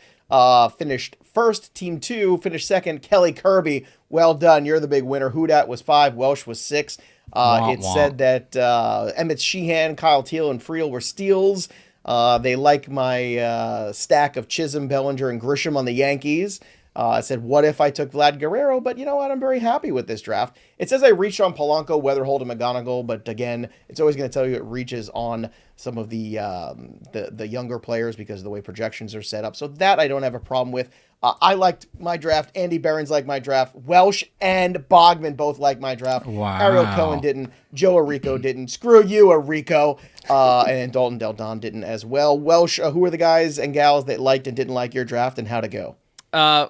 Finished first, team 2. Finished second, Kelly Kirby. Well done. You're the big winner. Houdat was 5. Welsh was 6. Said that Emmett Sheehan, Kyle Teal, and Friel were steals. They like my stack of Chisholm, Bellinger, and Grisham on the Yankees. I said, what if I took Vlad Guerrero? But you know what? I'm very happy with this draft. It says I reached on Polanco, Weatherholt, and McGonigal, but again, it's always going to tell you it reaches on some of the younger players because of the way projections are set up. So that I don't have a problem with. I liked my draft. Andy Barron's liked my draft. Welsh and Bogman both liked my draft. Wow. Ariel Cohen didn't. Joe Arrico didn't. Screw you, Arrico. And Dalton Del Don didn't as well. Welsh, who are the guys and gals that liked and didn't like your draft, and how to go?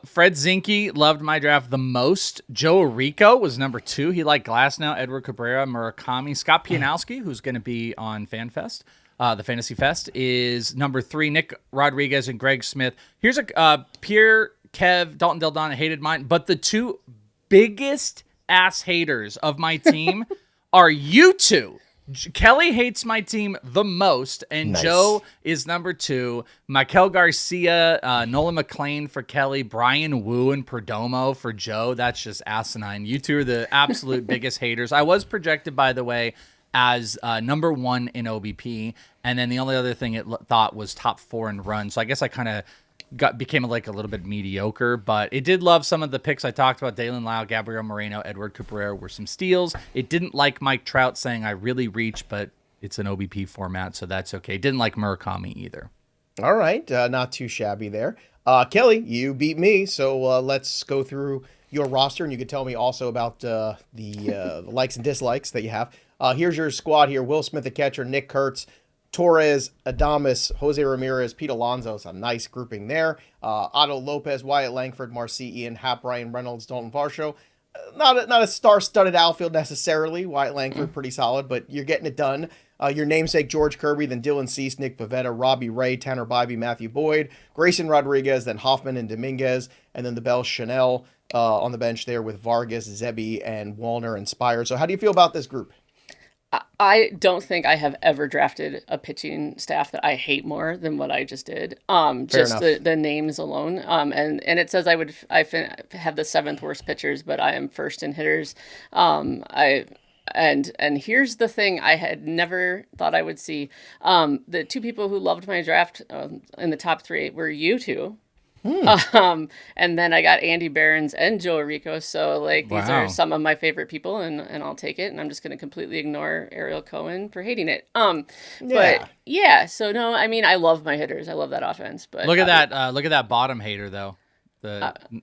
Fred Zinke loved my draft the most. Joe Arrico was number 2. He liked Glasnow, Edward Cabrera, Murakami. Scott Pianowski, who's going to be on FanFest, the Fantasy Fest, is number 3. Nick Rodriguez and Greg Smith. Here's a Pierre, Kev, Dalton Del Don hated mine, but the 2 biggest ass haters of my team are you 2. Kelly hates my team the most, and nice. Joe is number 2. Michael Garcia, Nolan McLean for Kelly, Brian Wu and Perdomo for Joe. That's just asinine. You 2 are the absolute biggest haters. I was projected, by the way, as number 1 in OBP, and then the only other thing it thought was top 4 in runs. So I guess I kind of became like a little bit mediocre, but it did love some of the picks I talked about. Dalen Lau, Gabriel Moreno, Edward Cabrera were some steals. It didn't like Mike Trout saying I really reach, but it's an OBP format, so that's okay. Didn't like Murakami either. All right, not too shabby there. Kelly, you beat me, so let's go through your roster, and you can tell me also about the likes and dislikes that you have. Here's your squad here. Will Smith, the catcher, Nick Kurtz, Torres, Adames, Jose Ramirez, Pete Alonso. It's a nice grouping there. Otto Lopez, Wyatt Langford, Marcy Ian, Hap, Ryan Reynolds, Dalton Varsho. Not a star-studded outfield necessarily. Wyatt Langford, pretty solid, but you're getting it done. Your namesake, George Kirby, then Dylan Cease, Nick Pavetta, Robbie Ray, Tanner Bybee, Matthew Boyd, Grayson Rodriguez, then Hoffman and Dominguez, and then the Bell Chanel on the bench there with Vargas, Zebby, and Wallner and Spire. So how do you feel about this group? I don't think I have ever drafted a pitching staff that I hate more than what I just did. Just the names alone. And it says I have the 7th worst pitchers, but I am first in hitters. I And here's the thing I had never thought I would see. The two people who loved my draft in the top 3 were you two. And then I got Andy Behrens and Joe Rico. So like these Wow. are some of my favorite people, and I'll take it. And I'm just going to completely ignore Ariel Cohen for hating it. But yeah, so no, I mean, I love my hitters. I love that offense. But Look at that! Look at that bottom hater though.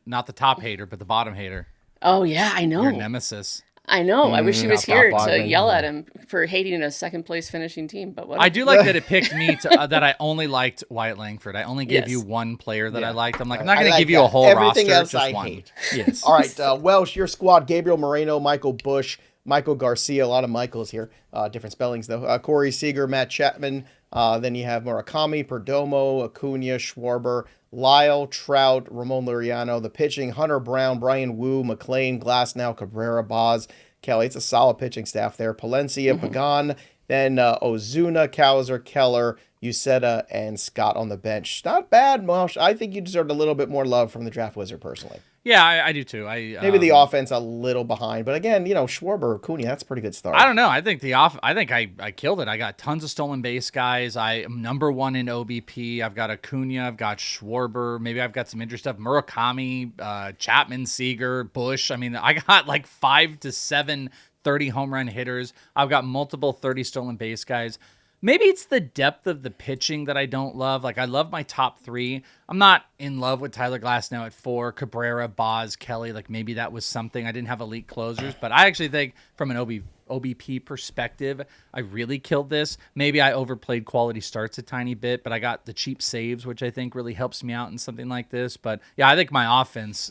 Not the top hater, but the bottom hater. Oh yeah, I know. Your nemesis. I know. I wish he was here to Bogman. yell at him for hating a second place finishing team. But what I do like that it picked me to, that I only liked Wyatt Langford. I only gave Yes. you one player that I liked. I'm like, I'm not going to like give you a that. whole Everything roster, else just I one. hate. Yes. All right, Welsh, your squad: Gabriel Moreno, Michael Bush, Michael Garcia. A lot of Michaels here. Different spellings though. Corey Seager, Matt Chapman. Then you have Murakami, Perdomo, Acuna, Schwarber, Lyle, Trout, Ramon Laureano. The pitching: Hunter Brown, Brian Wu, McLean, Glasnow, Cabrera, Boz, Kelly. It's a solid pitching staff there. Palencia, Pagan, then Ozuna, Cowser, Keller, Uceda, and Scott on the bench. Not bad, Welsh. I think you deserved a little bit more love from the Draft Wizard personally. Yeah, I do too. Maybe the offense a little behind, but again, Schwarber, Acuna, that's a pretty good start. I don't know. I think I killed it. I got tons of stolen base guys. I am number 1 in OBP. I've got Acuna. I've got Schwarber. Maybe I've got some interesting stuff. Murakami, Chapman, Seager, Bush. I mean, I got like 5 to 7 30 home run hitters. I've got multiple 30 stolen base guys. Maybe it's the depth of the pitching that I don't love. Like, I love my top 3. I'm not in love with Tyler Glasnow at 4, Cabrera, Boz, Kelly. Like, maybe that was something. I didn't have elite closers, but I actually think from an OBP perspective, I really killed this. Maybe I overplayed quality starts a tiny bit, but I got the cheap saves, which I think really helps me out in something like this. But yeah, I think my offense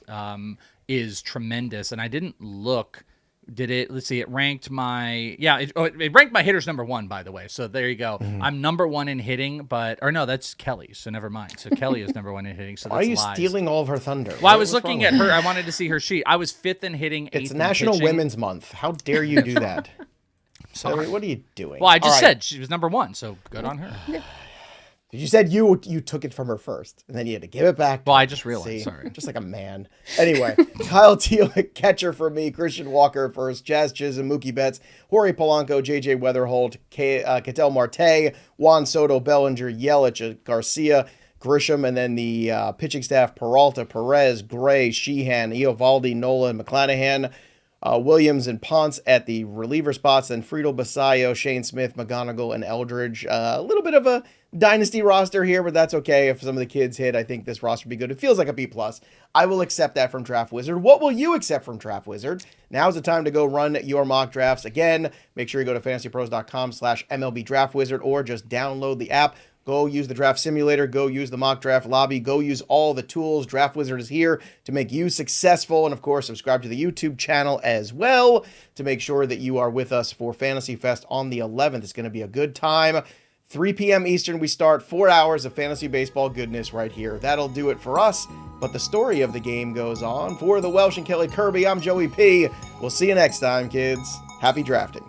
is tremendous, and I didn't look. Did it? Let's see. It ranked my it ranked my hitters number 1, by the way. So there you go. I'm number 1 in hitting, that's Kelly. So never mind. So Kelly is number 1 in hitting. So that's Why are you lies. stealing all of her thunder? Well, I was looking at her. I wanted to see her sheet. I was 5th in hitting. 8th It's in National pitching. Women's Month. How dare you do that? Sorry, what are you doing? Well, I just All right. said she was number 1. So good on her. You said you took it from her first, and then you had to give it back. Well, I just realized. See? Sorry. Just like a man. Anyway, Kyle Teal, catcher for me. Christian Walker first. Jazz Chisholm, Mookie Betts, Jorge Polanco, JJ Weatherholt, Ketel Marte, Juan Soto, Bellinger, Yelich, Garcia, Grisham, and then the pitching staff: Peralta, Perez, Gray, Sheehan, Eovaldi, Nolan, McClanahan, Williams, and Ponce at the reliever spots. Then Friedel, Basayo, Shane Smith, McGonigal, and Eldridge. A little bit of a dynasty roster here, but that's okay. If some of the kids hit, I think this roster would be good. It feels like a B+. I will accept that from Draft Wizard. What will you accept from Draft Wizard? Now's the time to go run your mock drafts. Again, make sure you go to fantasypros.com/MLB Draft Wizard, or just download the app. Go use the draft simulator. Go use the mock draft lobby. Go use all the tools. Draft Wizard is here to make you successful. And of course, subscribe to the YouTube channel as well to make sure that you are with us for Fantasy Fest on the 11th. It's going to be a good time. 3 p.m. Eastern, we start 4 hours of fantasy baseball goodness right here. That'll do it for us, but the story of the game goes on. For the Welsh and Kelly Kirby, I'm Joey P. We'll see you next time, kids. Happy drafting.